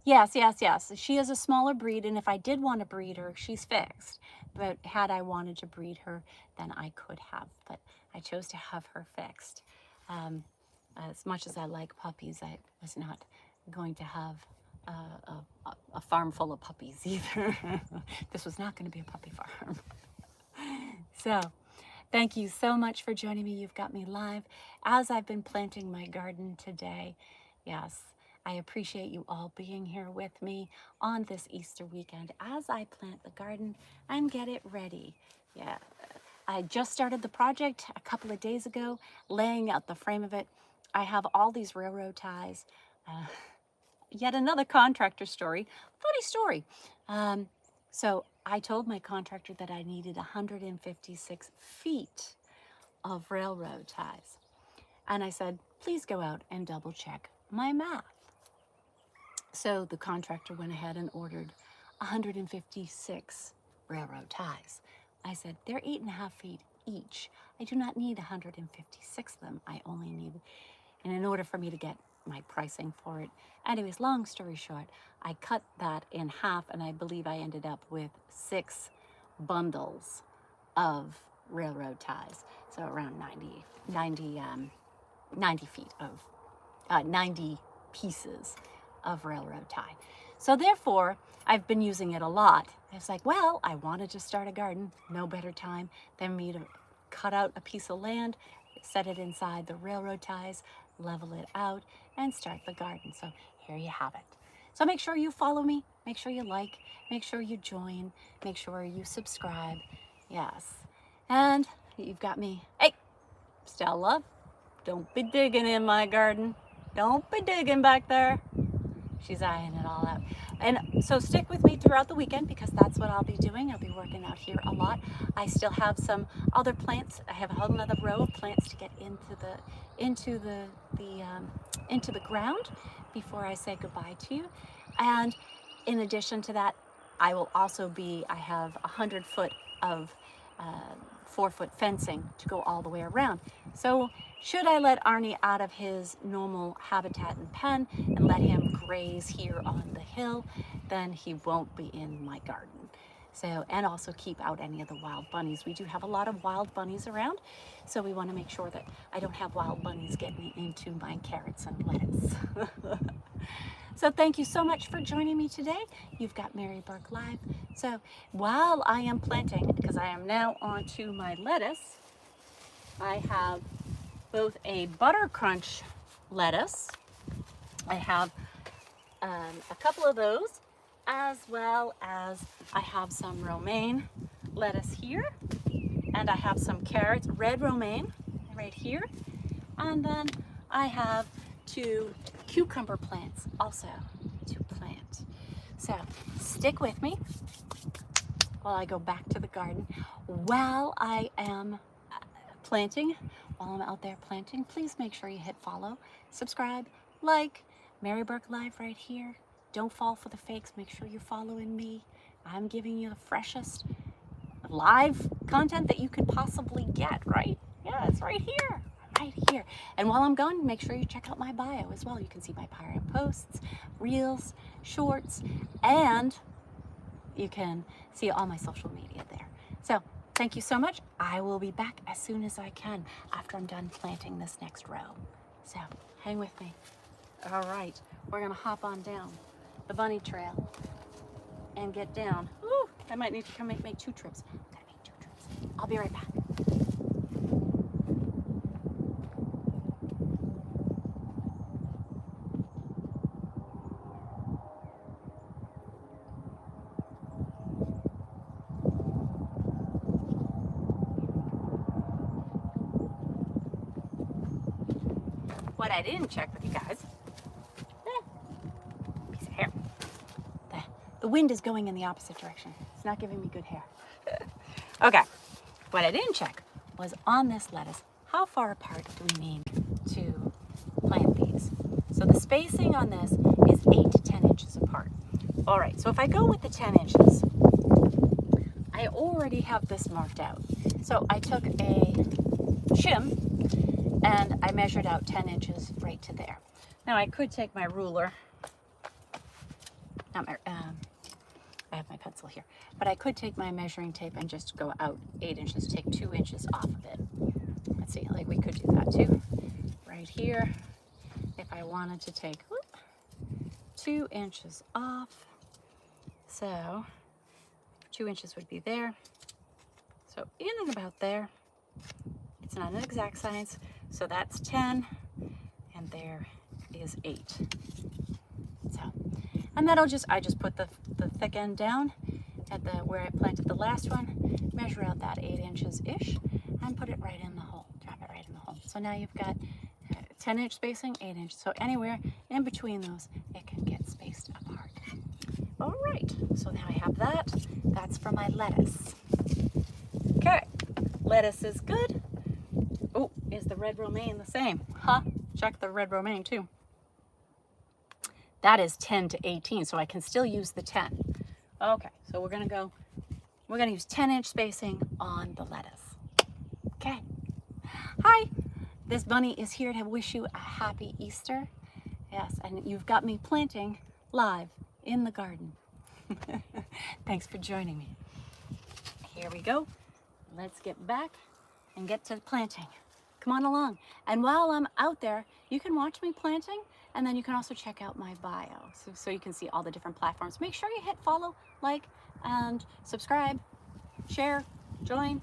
[SPEAKER 1] Yes. She is a smaller breed, and if I did want to breed her, she's fixed. But had I wanted to breed her, then I could have. But I chose to have her fixed. As much as I like puppies, I was not going to have a farm full of puppies either. This was not going to be a puppy farm. So, thank you so much for joining me. You've got me live as I've been planting my garden today. Yes, I appreciate you all being here with me on this Easter weekend as I plant the garden and get it ready. Yeah, I just started the project a couple of days ago, laying out the frame of it. I have all these railroad ties. Yet another contractor story, funny story. So I told my contractor that I needed 156 feet of railroad ties. And I said, please go out and double check my math. So the contractor went ahead and ordered 156 railroad ties. I said, they're 8.5 feet each. I do not need 156 of them. I only need, and in order for me to get my pricing for it. Anyways, long story short, I cut that in half, and I believe I ended up with 6 bundles of railroad ties. So around 90 feet of, 90 pieces of railroad tie. So therefore, I've been using it a lot. It's like, well, I wanted to start a garden. No better time than me to cut out a piece of land, set it inside the railroad ties, level it out, and start the garden. So here you have it. So make sure you follow me, make sure you like, make sure you join, make sure you subscribe. Yes. And you've got me. Hey, Stella, don't be digging in my garden. Don't be digging back there. She's eyeing it all out. And so stick with me throughout the weekend because that's what I'll be doing. I'll be working out here a lot. I still have some other plants. I have a whole nother row of plants to get into the ground before I say goodbye to you. And in addition to that, I have 100 foot of 4-foot fencing to go all the way around. So should I let Arnie out of his normal habitat and pen and let him graze here on the hill, then he won't be in my garden. So, and also keep out any of the wild bunnies. We do have a lot of wild bunnies around, so we want to make sure that I don't have wild bunnies getting into my carrots and lettuce. So thank you so much for joining me today. You've got Mary Burke Live. So while I am planting, because I am now onto my lettuce, I have both a butter crunch lettuce. I have a couple of those, as well as I have some romaine lettuce here, and I have some carrots, red romaine right here, and then I have 2 cucumber plants also to plant. So stick with me while I go back to the garden. While I am planting, while I'm out there planting, please make sure you hit follow, subscribe, like, Mary Burke Live right here. Don't fall for the fakes. Make sure you're following me. I'm giving you the freshest live content that you could possibly get, right? Yeah, it's right here. Right here. And while I'm gone, make sure you check out my bio as well. You can see my prior posts, reels, shorts, and you can see all my social media there. So thank you so much. I will be back as soon as I can after I'm done planting this next row. So hang with me. All right, we're gonna hop on down the bunny trail and get down. Ooh, I might need to come make 2 trips. Gotta make 2 trips. I'll be right back. I didn't check with you guys, piece of hair. The wind is going in the opposite direction. It's not giving me good hair. Okay, what I didn't check was on this lettuce, how far apart do we need to plant these? So the spacing on this is 8 to 10 inches apart. All right, so if I go with the 10 inches, I already have this marked out. So I took a shim and I measured out 10 inches right to there. Now I could take my ruler, not my, I have my pencil here, but I could take my measuring tape and just go out 8 inches, take 2 inches off of it. Let's see, like we could do that too. Right here, if I wanted to take 2 inches off, so 2 inches would be there. So in and about there, it's not an exact science, so that's 10, and there is 8. So, and that'll just, I just put the thick end down at the where I planted the last one, measure out that 8 inches-ish, and put it right in the hole, drop it right in the hole. So now you've got 10-inch spacing, 8 inch. So anywhere in between those, it can get spaced apart. All right, so now I have that. That's for my lettuce. Okay, lettuce is good. Oh, is the red romaine the same? Huh? Check the red romaine too. That is 10 to 18, so I can still use the 10. Okay, so we're gonna use 10-inch spacing on the lettuce. Okay. Hi, this bunny is here to wish you a happy Easter. Yes, and you've got me planting live in the garden. Thanks for joining me. Here we go. Let's get back and get to planting. Come on along. And while I'm out there, you can watch me planting, and then you can also check out my bio so you can see all the different platforms. Make sure you hit follow, like, and subscribe, share, join.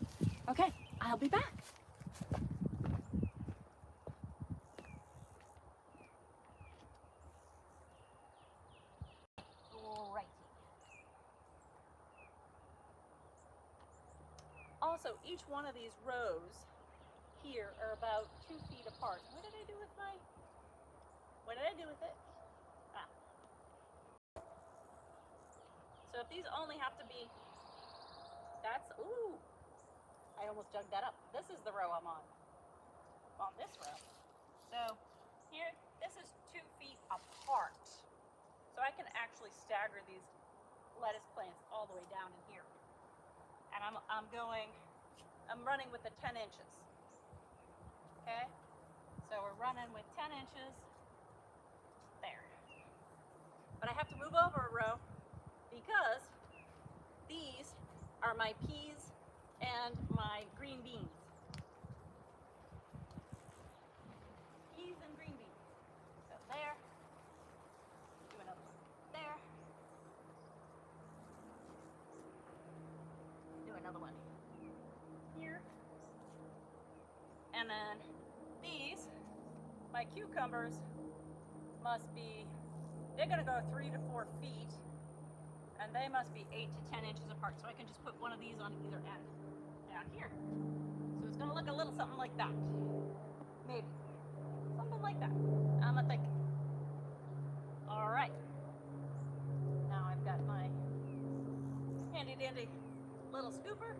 [SPEAKER 1] Okay, I'll be back. Alrighty. Also, each one of these rows here are about 2 feet apart. What did I do with it? Ah. So if these only have to be, ooh, I almost dug that up. This is the row I'm on this row. So here, this is 2 feet apart. So I can actually stagger these lettuce plants all the way down in here. And I'm running with the 10 inches. Okay? So we're running with 10 inches there. But I have to move over a row because these are my peas and my green beans. Peas and green beans. So there. Do another one there. Do another one here. And then these, my cucumbers, they're gonna go 3 to 4 feet, and they must be 8 to 10 inches apart. So I can just put one of these on either end down here. So it's gonna look a little something like that. Maybe. Something like that. I'm a thinking. All right. Now I've got my handy dandy little scooper,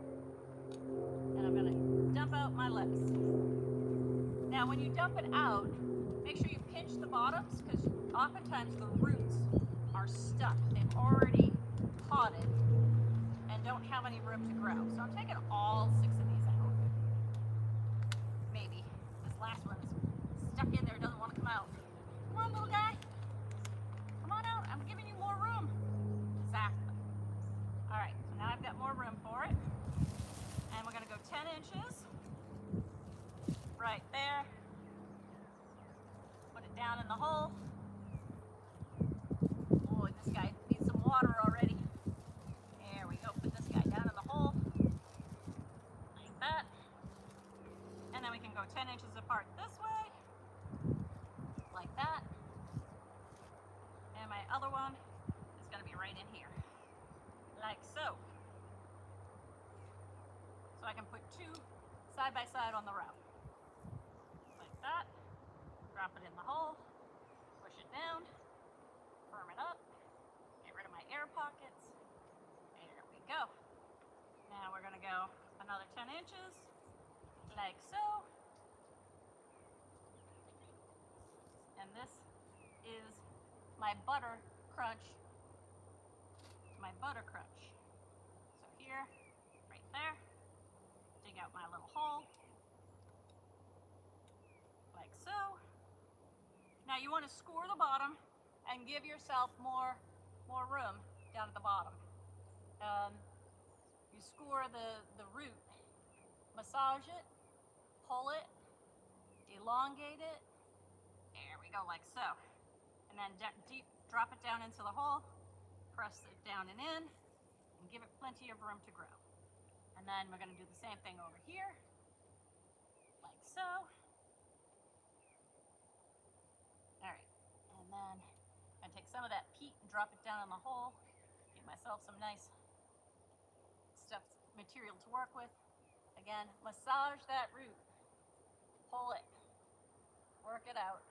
[SPEAKER 1] and I'm gonna dump out my lettuce. Now when you dump it out, make sure you pinch the bottoms, because oftentimes the roots are stuck. They've already potted and don't have any room to grow. So I'm taking all 6 of these out. Maybe. This last one's stuck in there, doesn't want to come out. Come on, little guy. Come on out. I'm giving you more room. Exactly. All right, so now I've got more room for it. And we're going to go 10 inches. Right there. Put it down in the hole. Oh, this guy needs some water already. There we go. Put this guy down in the hole. Like that. And then we can go 10 inches apart this way. Like that. And my other one is going to be right in here. Like so. So I can put 2 side by side on the row. Like that. Drop it in the hole, push it down, firm it up, get rid of my air pockets. There we go. Now we're going to go another 10 inches, like so. And this is my butter crunch. So here, right there, dig out my little hole, like so. Now you want to score the bottom and give yourself more room down at the bottom. You score the root, massage it, pull it, elongate it. There we go, like so. And then deep drop it down into the hole, press it down and in, and give it plenty of room to grow. And then we're going to do the same thing over here, like so. All right, and then I'm going to take some of that peat and drop it down in the hole, give myself some nice stuff, material to work with. Again, massage that root, pull it, work it out,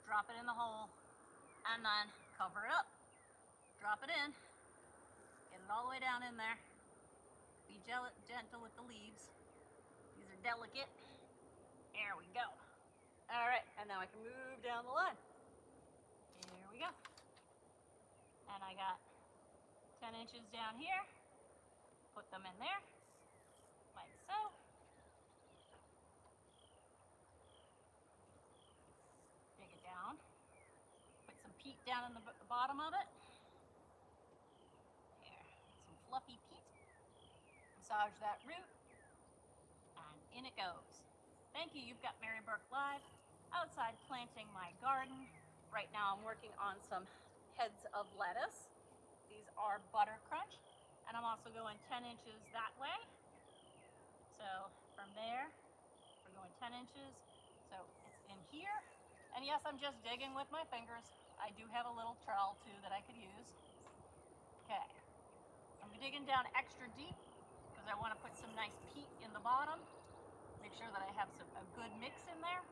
[SPEAKER 1] drop it in the hole, and then cover it up, drop it in, get it all the way down in there. Be gentle with the leaves. These are delicate. There we go. All right, and now I can move down the line. Here we go. And I got 10 inches down here. Put them in there, like so. Dig it down. Put some peat down in the bottom of it. There, some fluffy peat. Massage that root, and in it goes. Thank you. You've got Mary Burke Live, outside planting my garden. Right now I'm working on some heads of lettuce. These are butter crunch, and I'm also going 10 inches that way. So from there, we're going 10 inches. So it's in here. And yes, I'm just digging with my fingers. I do have a little trowel too that I could use. Okay, I'm digging down extra deep because I want to put some nice peat in the bottom. Make sure that I have a good mix in there,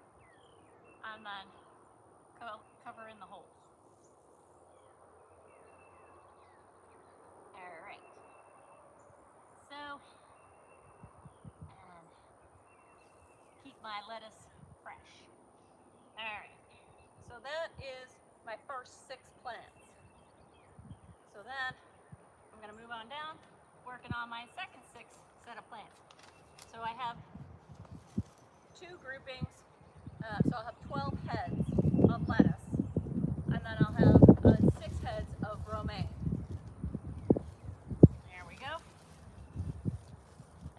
[SPEAKER 1] and then cover in the holes. All right. So, and keep my lettuce fresh. All right. So that is my first 6 plants. So then I'm going to move on down, working on my second 6 set of plants. So I have 2 groupings, so I'll have 12 heads of lettuce, and then I'll have 6 heads of romaine. There we go.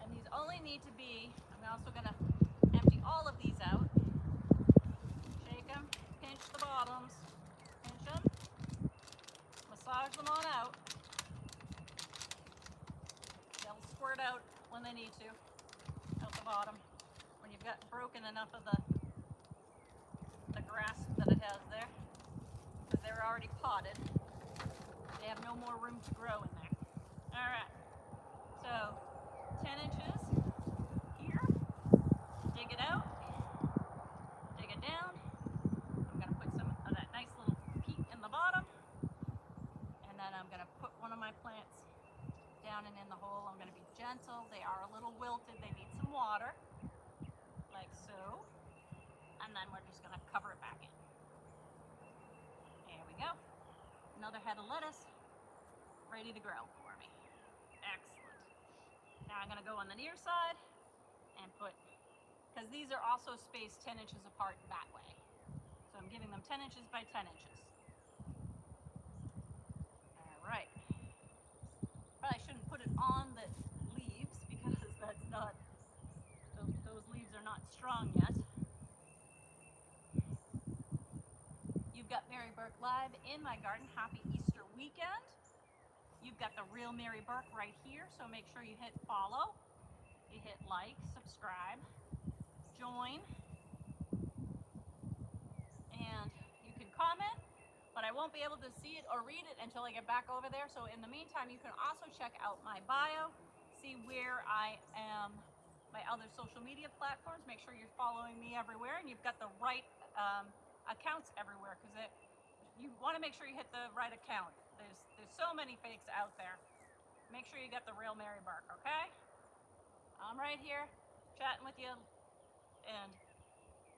[SPEAKER 1] And these only need to be, I'm also going to empty all of these out, shake them, pinch the bottoms, pinch them, massage them on out. They'll squirt out when they need to, out the bottom. When you've got broken enough of the grass that it has there, because they're already potted. They have no more room to grow in there. All right, so 10 inches here, dig it out, dig it down. I'm going to put some of that nice little peat in the bottom, and then I'm going to put one of my plants down and in the hole. I'm going to be gentle. They are a little wilted. They need some water, like so. And then we're just going to cover it back in. There we go. Another head of lettuce ready to grow for me. Excellent. Now I'm going to go on the near side and put, because these are also spaced 10 inches apart that way. So I'm giving them 10 inches by 10 inches. All right. Probably shouldn't put it on the leaves because that's not, those leaves are not strong yet. You've got Mary Burke Live in my garden. Happy Easter weekend. You've got the real Mary Burke right here, so make sure you hit follow, you hit like, subscribe, join, and you can comment, but I won't be able to see it or read it until I get back over there. So in the meantime, you can also check out my bio, see where I am, my other social media platforms. Make sure you're following me everywhere, and you've got the right accounts everywhere because you want to make sure you hit the right account. There's so many fakes out there. Make sure you got the real Mary Burke, okay? I'm right here chatting with you and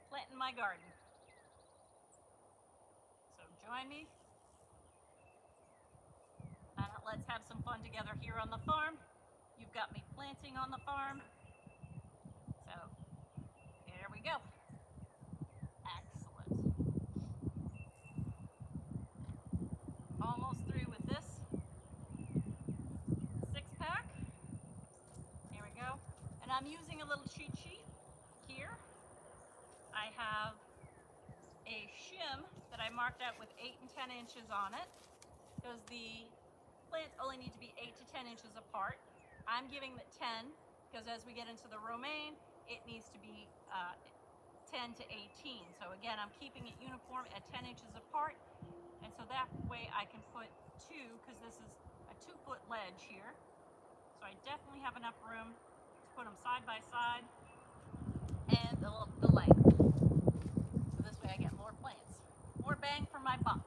[SPEAKER 1] planting my garden. So join me and let's have some fun together here on the farm. You've got me planting on the farm. So here we go. Excellent. Almost through with this 6-pack. Here we go. And I'm using a little cheat sheet here. I have a shim that I marked out with 8 and 10 inches on it because the plants only need to be 8 to 10 inches apart. I'm giving it 10 because as we get into the romaine, it needs to be 10 to 18. So again, I'm keeping it uniform at 10 inches apart. And so that way I can put 2, because this is a 2-foot ledge here. So I definitely have enough room to put them side by side and the length. So this way I get more plants. More bang for my buck.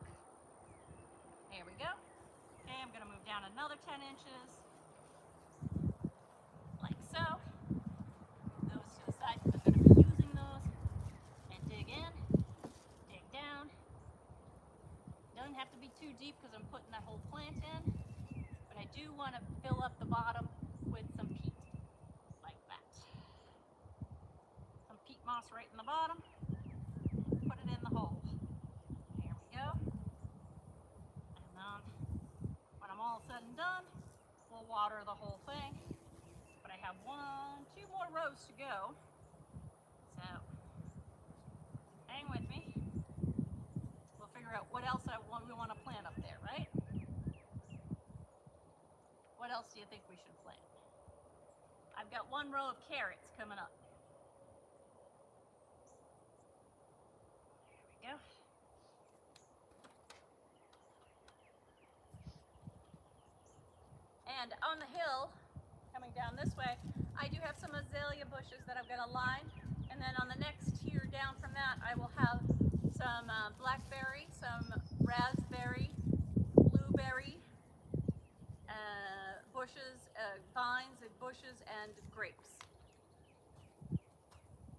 [SPEAKER 1] Here we go. Okay, I'm going to move down another 10 inches. Like so. Those to the side because I'm going to be using those. And dig in. Dig down. Doesn't have to be too deep because I'm putting that whole plant in. But I do want to fill up the bottom with some peat. Like that. Some peat moss right in the bottom. Put it in the hole. There we go. And then when I'm all said and done, we'll water the whole thing. But I have 2 more rows to go. So hang with me. We'll figure out what else we want to plant up there, right? What else do you think we should plant? I've got 1 row of carrots coming up. There we go. And on the hill, coming down this way, I do have some azalea bushes that I've got to line. And then on the next tier down from that, I will have some blackberry, some raspberry, blueberry bushes, vines and bushes, and grapes.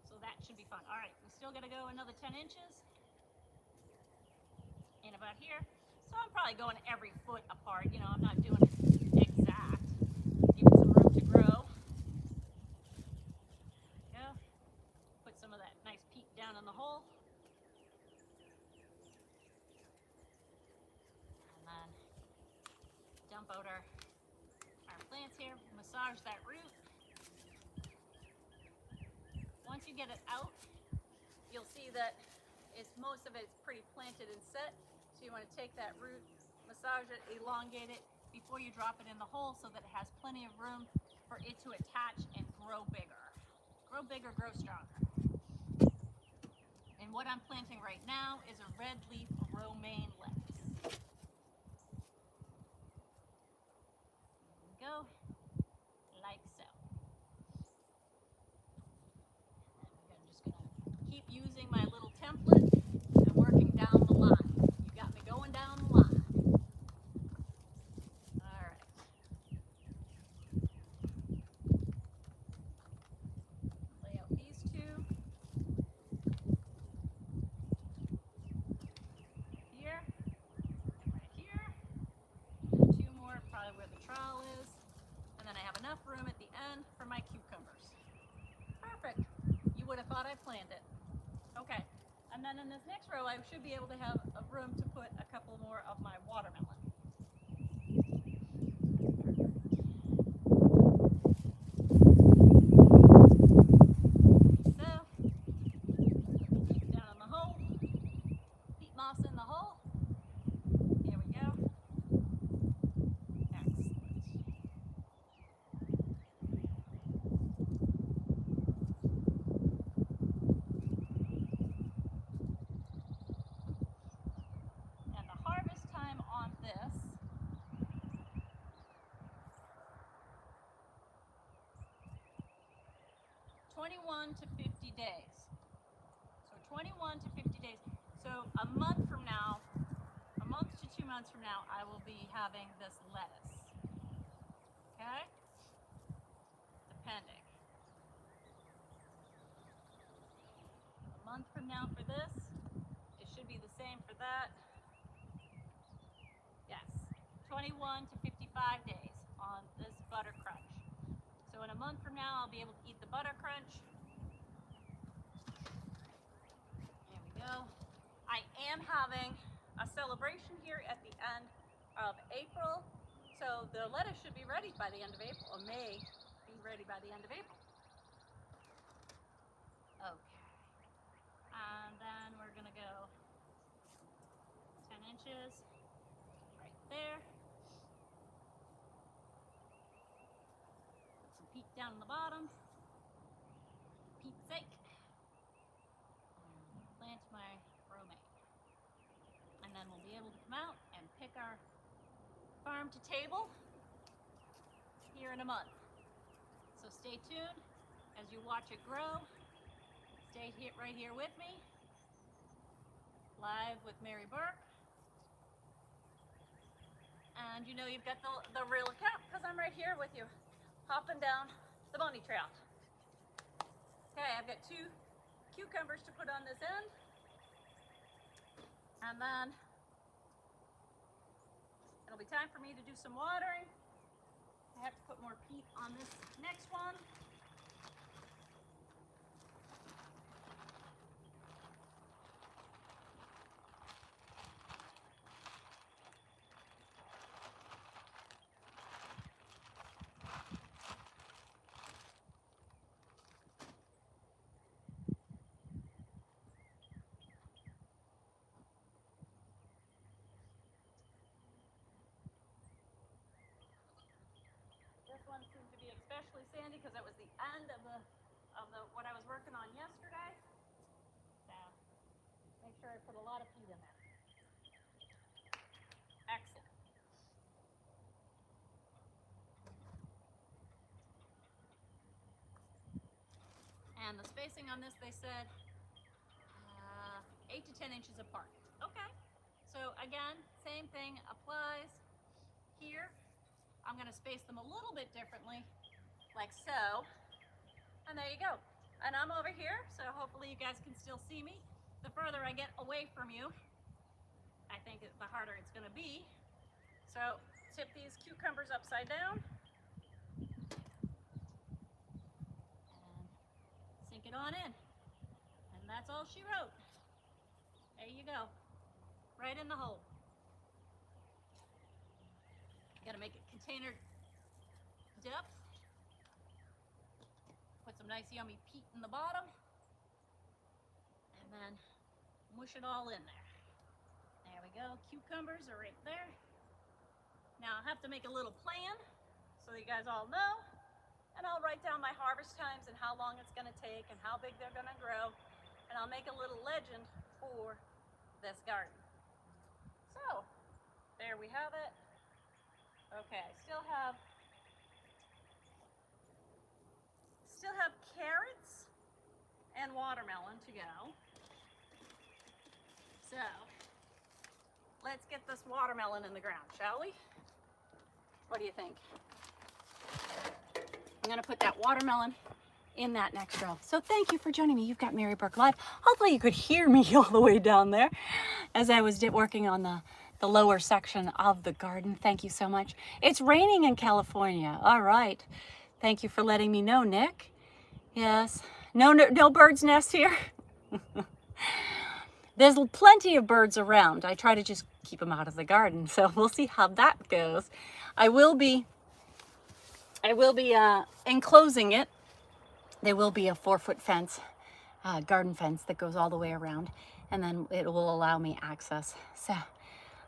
[SPEAKER 1] So that should be fun. All right, we still got to go another 10 inches. And about here. So I'm probably going every foot apart. You know, I'm not doing it exact. Give it some room to grow. Go. Put some of that nice peat down in the hole. And then dump out our plants here. Massage that root. Once you get it out, you'll see that most of it's pretty planted and set. So you want to take that root, massage it, elongate it before you drop it in the hole so that it has plenty of room for it to attach and grow bigger. Grow bigger, grow stronger. And what I'm planting right now is a red leaf romaine lettuce. There we go, like so. And I'm just gonna keep using my little template and working down the line. You got me going down the line. All right. Lay out these 2. Here and right here. And 2 more probably where the trowel is. And then I have enough room at the end for my cucumbers. Perfect. You would have thought I planned it. Okay. And then in this next row, I should be able to have a room to put a couple more of my watermelon. So, peat down in the hole, peat moss in the hole. Here we go. Excellent. And the harvest time on this (21 to 50 days). So 21 to 50 days. So a month from now, a month to 2 months from now, I will be having this lettuce. Okay? Depending. A month from now for this, it should be the same for that. Yes, 21 to 55 days on this butter crunch. So in a month from now, I'll be able to eat the butter crunch. There we go. I am having a celebration here at the end of April. So the lettuce should be ready by the end of April, or may be ready by the end of April. Okay. And then we're gonna go 10 inches right there. Put some peat down in the bottom. Pete's sake. Plant my romaine. And then we'll be able to come out and pick our farm to table here in a month. So stay tuned as you watch it grow. Stay here, right here with me, live with Mary Burke. And you know you've got the real account because I'm right here with you, hopping down the bunny trail. Okay, I've got 2 cucumbers to put on this end. And then it'll be time for me to do some watering. I have to put more peat on this next one. This one seemed to be especially sandy because it was the end of the what I was working on yesterday. So make sure I put a lot of peat in there. Excellent. And the spacing on this, they said 8 to 10 inches apart. Okay. So again, same thing applies here. I'm going to space them a little bit differently, like so. And there you go. And I'm over here, so hopefully you guys can still see me. The further I get away from you, I think the harder it's going to be. So tip these cucumbers upside down. And sink it on in. And that's all she wrote. There you go. Right in the hole. You gotta make it container depth. Put some nice yummy peat in the bottom. And then mush it all in there. There we go. Cucumbers are right there. Now I'll have to make a little plan so you guys all know. And I'll write down my harvest times and how long it's gonna take and how big they're gonna grow. And I'll make a little legend for this garden. So, there we have it. Okay, I still have carrots and watermelon to go. So, let's get this watermelon in the ground, shall we? What do you think? I'm gonna put that watermelon in that next row. So thank you for joining me. You've got Mary Burke Live. Hopefully you could hear me all the way down there as I was working on the lower section of the garden. Thank you so much. It's raining in California. All right. Thank you for letting me know, Nick. Yes. No bird's nest here. There's plenty of birds around. I try to just keep them out of the garden. So we'll see how that goes. I will be enclosing it. There will be a 4-foot fence, garden fence that goes all the way around, and then it will allow me access. So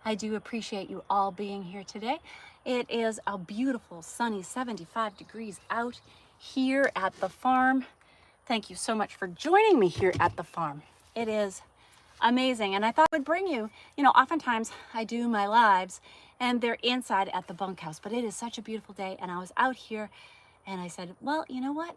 [SPEAKER 1] I do appreciate you all being here today. It is a beautiful, sunny 75 degrees out here at the farm. Thank you so much for joining me here at the farm. It is amazing. And I thought I would bring you, oftentimes I do my lives and they're inside at the bunkhouse, but it is such a beautiful day. And I was out here and I said, well, you know what?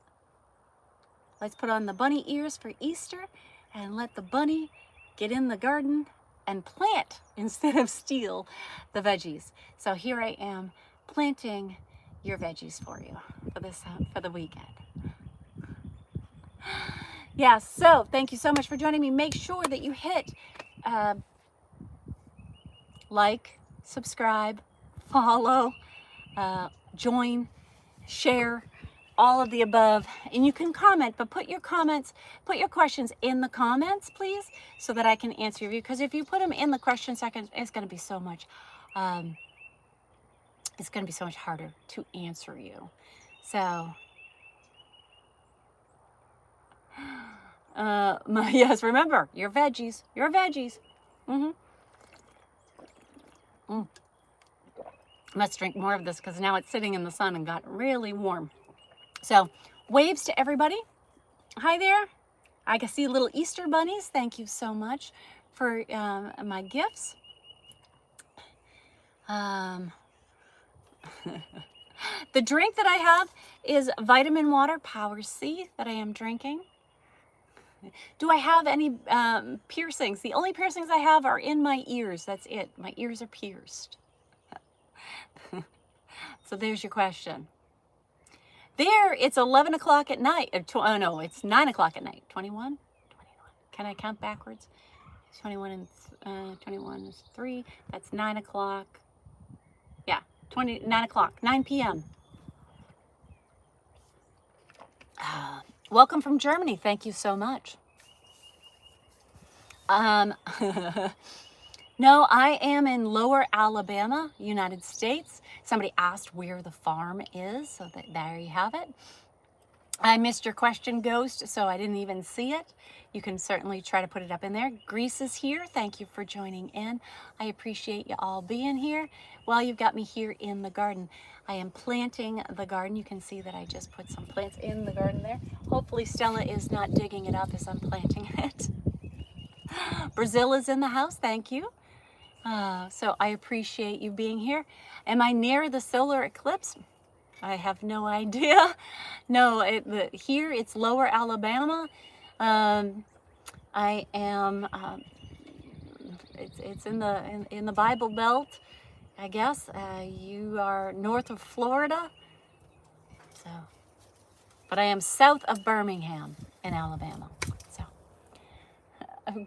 [SPEAKER 1] Let's put on the bunny ears for Easter and let the bunny get in the garden and plant instead of steal the veggies. So here I am planting your veggies for you for the weekend. Yeah, so thank you so much for joining me. Make sure that you hit like, subscribe, follow, join, share, all of the above. And you can comment, but put your questions in the comments, please, so that I can answer you. Because if you put them in the question section, it's going to be so much harder to answer you. So, yes, remember, your veggies. Let's drink more of this because now it's sitting in the sun and got really warm. So, waves to everybody. Hi there. I can see little Easter bunnies. Thank you so much for my gifts. The drink that I have is vitamin water, Power C, that I am drinking. Do I have any piercings? The only piercings I have are in my ears. That's it. My ears are pierced. So there's your question. There, it's 11 o'clock at night. Oh no, it's 9 o'clock at night. 21? Can I count backwards? 21 and 21 is 3. That's 9 o'clock. Yeah, 9 o'clock, 9 p.m. Welcome from Germany. Thank you so much. No, I am in Lower Alabama, United States. Somebody asked where the farm is, so there you have it. I missed your question, Ghost, so I didn't even see it. You can certainly try to put it up in there. Greece is here. Thank you for joining in. I appreciate you all being here. Well, you've got me here in the garden. I am planting the garden. You can see that I just put some plants in the garden there. Hopefully Stella is not digging it up as I'm planting it. Brazil is in the house. Thank you. So I appreciate you being here. Am I near the solar eclipse? I have no idea. No, here it's Lower Alabama. I am. It's in the Bible Belt, I guess. You are north of Florida. So, but I am south of Birmingham in Alabama. So,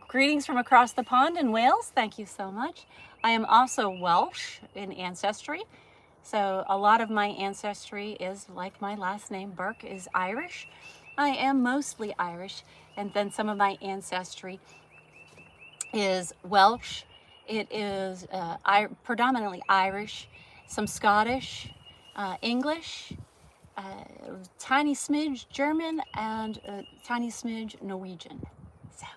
[SPEAKER 1] greetings from across the pond in Wales. Thank you so much. I am also Welsh in ancestry. So a lot of my ancestry is like my last name, Burke, is Irish. I am mostly Irish, and then some of my ancestry is Welsh. It is predominantly Irish, some Scottish, English, tiny smidge German, and a tiny smidge Norwegian. So,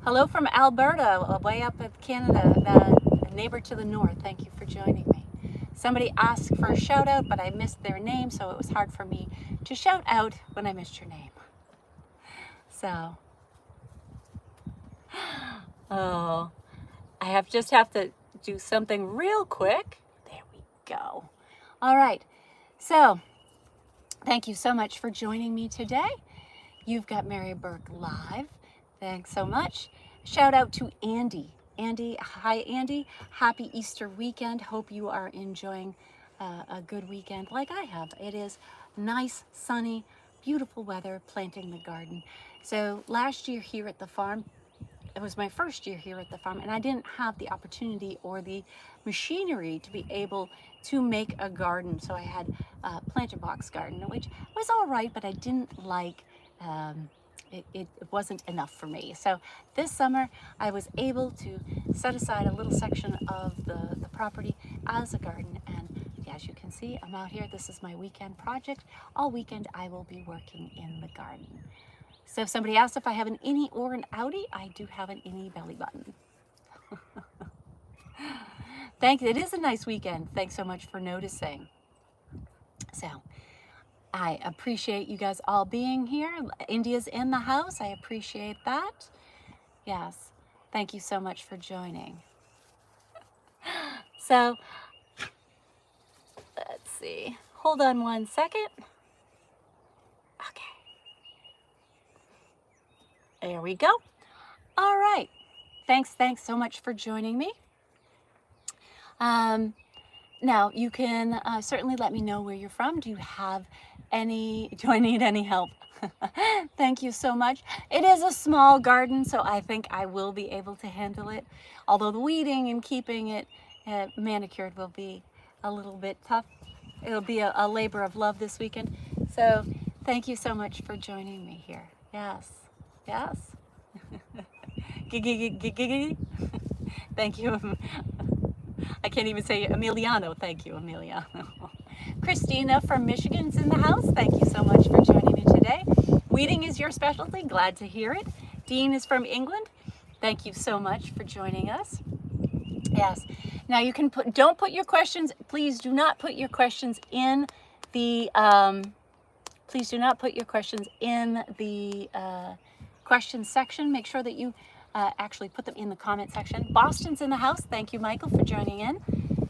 [SPEAKER 1] hello from Alberta, way up in Canada, the neighbor to the north. Thank you for joining me. Somebody asked for a shout out, but I missed their name, so it was hard for me to shout out when I missed your name. So, oh, I just have to do something real quick. There we go. All right, so thank you so much for joining me today. You've got Mary Burke live. Thanks so much. Shout out to Andy. Andy, hi Andy. Happy Easter weekend. Hope you are enjoying a good weekend like I have. It is nice, sunny, beautiful weather, planting the garden. So last year here at the farm, it was my first year here at the farm, and I didn't have the opportunity or the machinery to be able to make a garden. So I had a planter box garden, which was all right, but I didn't like it wasn't enough for me. So this summer I was able to set aside a little section of the property as a garden, and as you can see, I'm out here. This is my weekend project. All weekend I will be working in the garden. So if somebody asked if I have an innie or an outie, I do have an innie belly button. It is a nice weekend. Thanks so much for noticing. So I appreciate you guys all being here. India's in the house. I appreciate that. Yes. Thank you so much for joining. So, let's see. Hold on one second. Okay. There we go. All right. Thanks so much for joining me. Now, you can certainly let me know where you're from. Do I need any help? Thank you so much. It is a small garden, so I think I will be able to handle it. Although the weeding and keeping it manicured will be a little bit tough. It'll be a labor of love this weekend. So thank you so much for joining me here. Yes, yes. Thank you. I can't even say Emiliano. Thank you, Emiliano. Christina from Michigan's in the house. Thank you so much for joining me today. Weeding is your specialty. Glad to hear it. Dean is from England. Thank you so much for joining us. Yes. Now you can don't put your questions, please do not put your questions in the, questions section. Make sure that you actually put them in the comment section. Boston's in the house. Thank you, Michael, for joining in.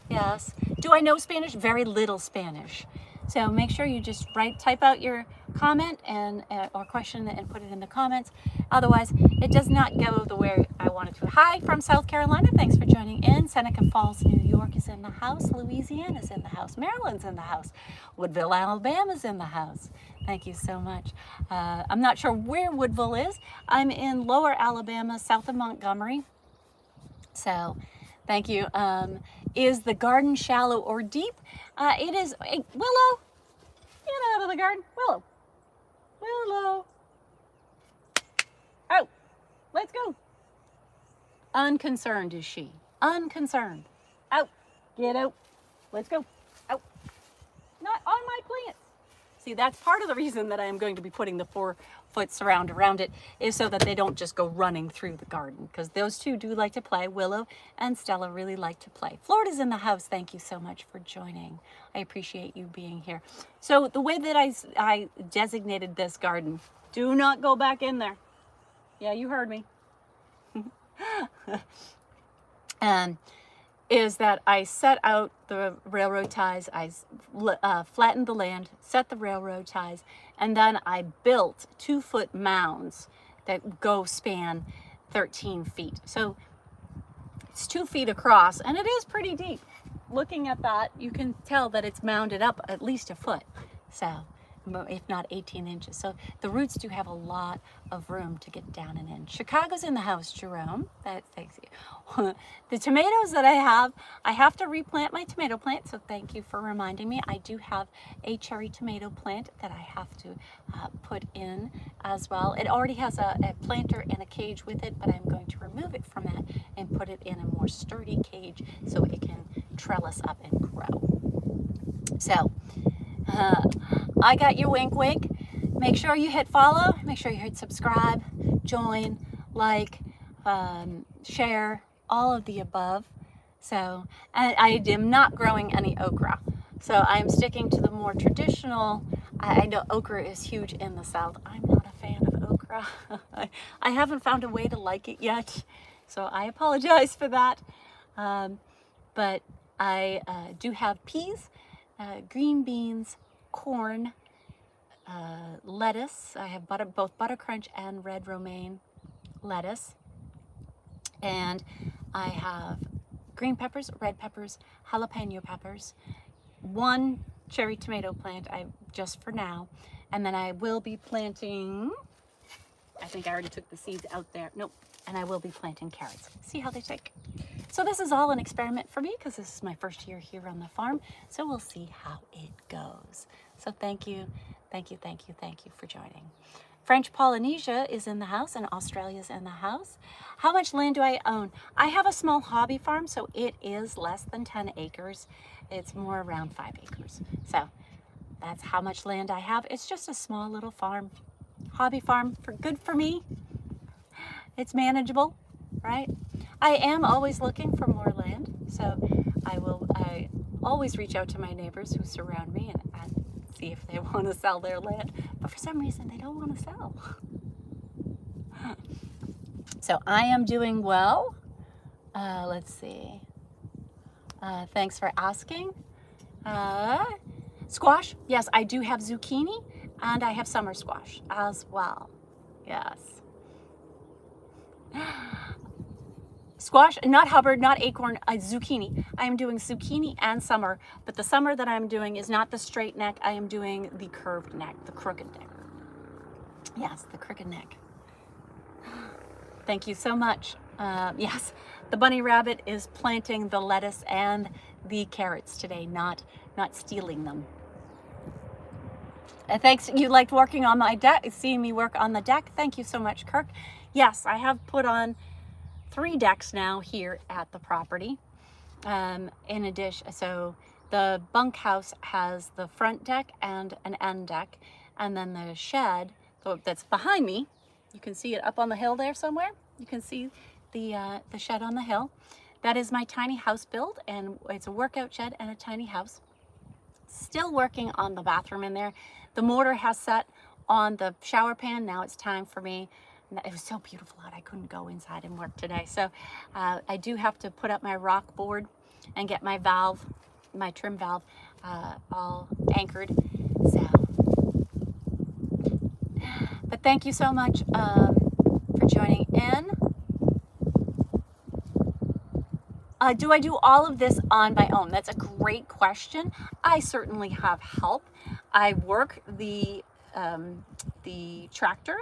[SPEAKER 1] Yes. Do I know Spanish? Very little Spanish. So make sure you just type out your comment and or question and put it in the comments. Otherwise, it does not go the way I want it to. Hi from South Carolina. Thanks for joining in. Seneca Falls, New York is in the house. Louisiana's in the house. Maryland's in the house. Woodville, Alabama's in the house. Thank you so much. I'm not sure where Woodville is. I'm in Lower Alabama, south of Montgomery. So, thank you. Is the garden shallow or deep? It is. Willow, get out of the garden. Willow. Willow. Out. Let's go. Unconcerned is she. Unconcerned. Out. Get out. Let's go. Out. Not on my plants. See, that's part of the reason that I am going to be putting the 4-foot surround around it, is so that they don't just go running through the garden, because those two do like to play. Willow and Stella really like to play. Florida's in the house. Thank you so much for joining. I appreciate you being here. So the way that I designated this garden, do not go back in there. Yeah, you heard me. Is that I set out the railroad ties, I flattened the land, set the railroad ties, and then I built 2-foot mounds that go span 13 feet. So it's 2 feet across, and it is pretty deep. Looking at that, you can tell that it's mounded up at least a foot. So, if not 18 inches. So the roots do have a lot of room to get down and in. Chicago's in the house, Jerome. Thanks you. The tomatoes that I have to replant my tomato plant, so thank you for reminding me. I do have a cherry tomato plant that I have to put in as well. It already has a planter and a cage with it, but I'm going to remove it from that and put it in a more sturdy cage so it can trellis up and grow. So, I got your wink wink. Make sure you hit follow, make sure you hit subscribe, join, like, share, all of the above. So, and I am not growing any okra. So I'm sticking to the more traditional. I know okra is huge in the South. I'm not a fan of okra. I haven't found a way to like it yet. So I apologize for that. But I do have peas, green beans, corn, lettuce. I have both butter crunch and red romaine lettuce. And I have green peppers, red peppers, jalapeno peppers, 1 cherry tomato plant just for now. And then I will be planting, I think I already took the seeds out there. Nope. And I will be planting carrots. See how they take. So this is all an experiment for me because this is my first year here on the farm. So we'll see how it goes. So thank you for joining. French Polynesia is in the house and Australia's in the house. How much land do I own? I have a small hobby farm, so it is less than 10 acres. It's more around 5 acres. So that's how much land I have. It's just a small little farm, hobby farm, good for me. It's manageable, right? I am always looking for more land, so I always reach out to my neighbors who surround me and see if they want to sell their land, but for some reason they don't want to sell. So I am doing well. Let's see. Thanks for asking. Squash, yes, I do have zucchini and I have summer squash as well. Yes. Squash, not Hubbard, not acorn, zucchini. I am doing zucchini and summer, but the summer that I'm doing is not the straight neck. I am doing the curved neck, the crooked neck. Yes, the crooked neck. Thank you so much. Yes, the bunny rabbit is planting the lettuce and the carrots today, not stealing them. Thanks. You liked working on my deck, seeing me work on the deck. Thank you so much, Kirk. Yes, I have put on 3 decks now here at the property. In addition, so the bunkhouse has the front deck and an end deck, and then the shed that's behind me, you can see it up on the hill there somewhere. You can see the shed on the hill. That is my tiny house build, and it's a workout shed and a tiny house. Still working on the bathroom in there. The mortar has set on the shower pan. Now it's time for me. It was so beautiful out, I couldn't go inside and work today. So I do have to put up my rock board and get my valve, my trim valve, all anchored. So, but thank you so much for joining in. Do I do all of this on my own? That's a great question. I certainly have help. I work the tractor,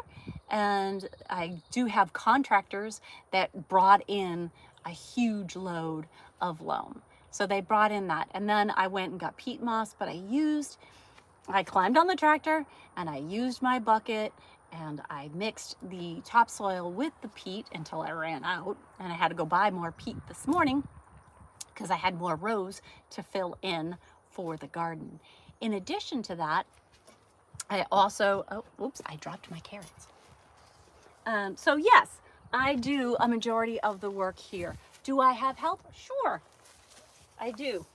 [SPEAKER 1] and I do have contractors that brought in a huge load of loam. So they brought in that, and then I went and got peat moss, but I climbed on the tractor and I used my bucket and I mixed the topsoil with the peat until I ran out, and I had to go buy more peat this morning because I had more rows to fill in for the garden. In addition to that, I also, I dropped my carrots. So yes, I do a majority of the work here. Do I have help? Sure, I do.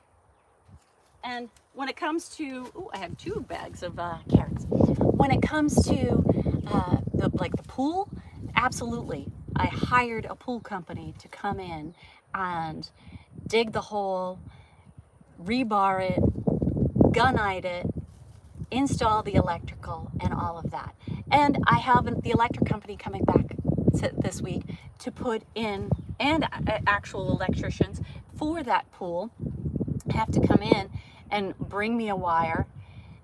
[SPEAKER 1] And when it comes to, I have 2 bags of carrots. When it comes to the pool, absolutely. I hired a pool company to come in and dig the hole, rebar it, gunite it, install the electrical and all of that. And I have the electric company coming back this week to put in, and actual electricians for that pool have to come in and bring me a wire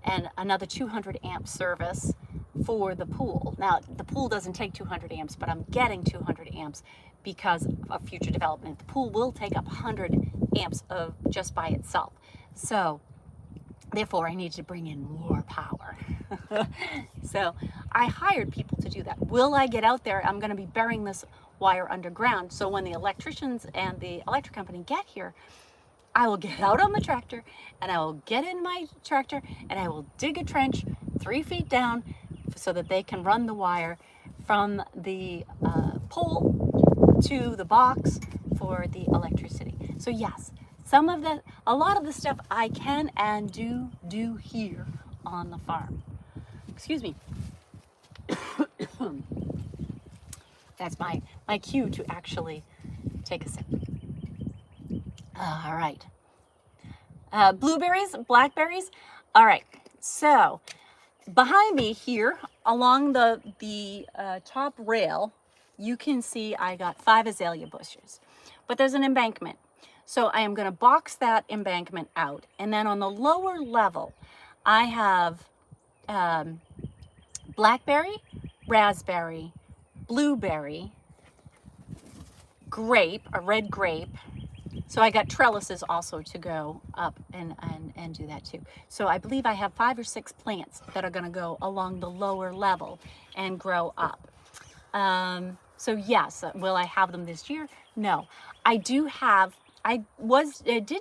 [SPEAKER 1] and another 200 amp service for the pool. Now, the pool doesn't take 200 amps, but I'm getting 200 amps because of future development. The pool will take up 100 amps of just by itself. So therefore, I need to bring in more power. So I hired people to do that. Will I get out there? I'm going to be burying this wire underground. So when the electricians and the electric company get here, I will get out on the tractor and I will get in my tractor and I will dig a trench 3 feet down so that they can run the wire from the pole to the box for the electricity. So yes, a lot of the stuff I can and do here on the farm. Excuse me. That's my cue to actually take a sip. All right. Blueberries, blackberries. All right. So behind me here, along the top rail, you can see I got 5 azalea bushes, but there's an embankment. So I am going to box that embankment out. And then on the lower level, I have blackberry, raspberry, blueberry, grape, a red grape. So I got trellises also to go up and do that too. So I believe I have 5 or 6 plants that are going to go along the lower level and grow up. So yes, will I have them this year? No. I did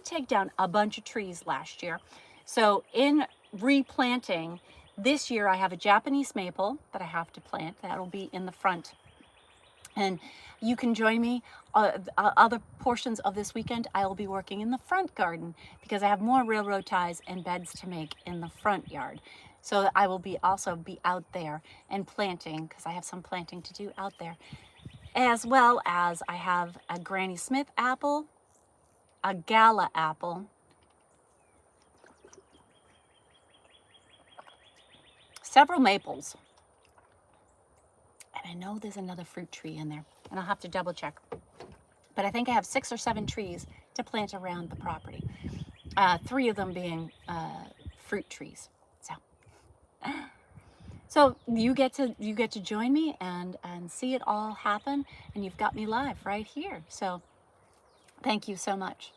[SPEAKER 1] take down a bunch of trees last year. So in replanting, this year I have a Japanese maple that I have to plant. That'll be in the front. And you can join me other portions of this weekend. I will be working in the front garden because I have more railroad ties and beds to make in the front yard. So I will also be out there and planting because I have some planting to do out there. As well as I have a Granny Smith apple, a Gala apple, several maples, and I know there's another fruit tree in there. and I'll have to double check. But I think I have 6 or 7 trees to plant around the property. 3 of them being fruit trees. So you get to join me and see it all happen, and you've got me live right here. So thank you so much.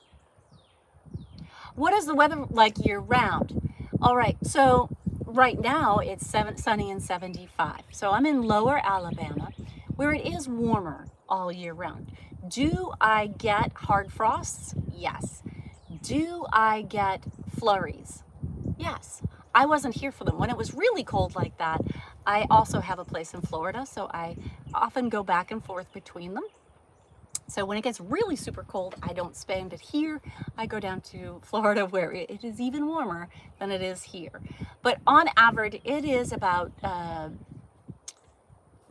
[SPEAKER 1] What is the weather like year round? All right, so right now it's sunny and 75. So I'm in lower Alabama where it is warmer all year round. Do I get hard frosts? Yes. Do I get flurries? Yes. I wasn't here for them. When it was really cold like that, I also have a place in Florida, so I often go back and forth between them. So when it gets really super cold, I don't spend it here. I go down to Florida where it is even warmer than it is here. But on average, it is about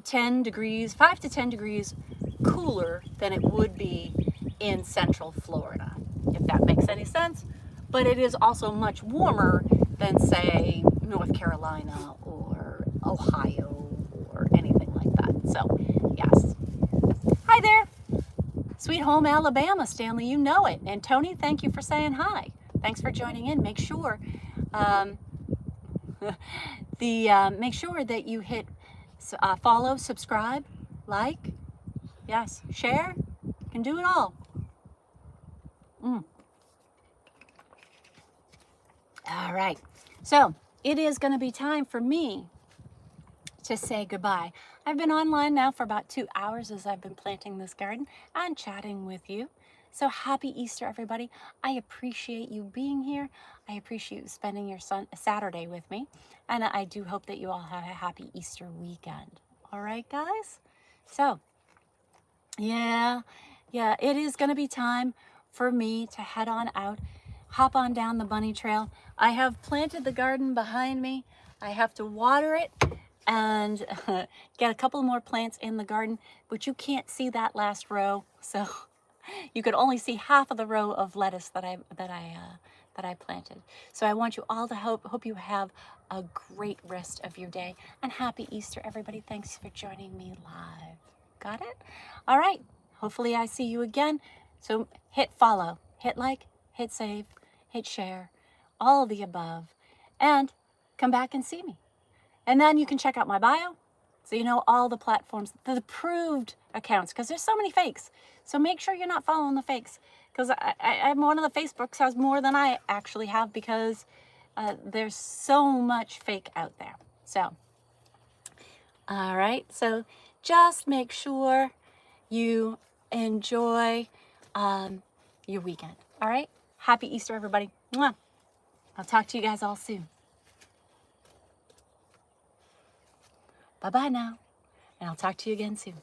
[SPEAKER 1] 10 degrees, 5 to 10 degrees cooler than it would be in central Florida, if that makes any sense. But it is also much warmer than, say, North Carolina or Ohio or anything like that. So, yes. Hi there. Sweet home Alabama, Stanley, you know it. And Tony, thank you for saying hi. Thanks for joining in. Make sure make sure that you hit follow, subscribe, like, yes, share. You can do it all. All right. So it is going to be time for me to say goodbye. I've been online now for about 2 hours as I've been planting this garden and chatting with you. So happy Easter, everybody. I appreciate you being here. I appreciate you spending your Saturday with me. And I do hope that you all have a happy Easter weekend. All right, guys? So, yeah, it is going to be time for me to head on out, hop on down the bunny trail. I have planted the garden behind me. I have to water it and get a couple more plants in the garden, but you can't see that last row, so you could only see half of the row of lettuce that I planted. So I want you all to hope you have a great rest of your day, and happy Easter, everybody. Thanks for joining me live. Got it? All right. Hopefully I see you again. So hit follow, hit like, hit save, hit share, all of the above, and come back and see me. And then you can check out my bio, so you know all the platforms, the approved accounts, because there's so many fakes. So make sure you're not following the fakes, because I'm one of the Facebooks has more than I actually have, because there's so much fake out there. So, all right. So just make sure you enjoy your weekend. All right. Happy Easter, everybody. Mwah. I'll talk to you guys all soon. Bye-bye now, and I'll talk to you again soon.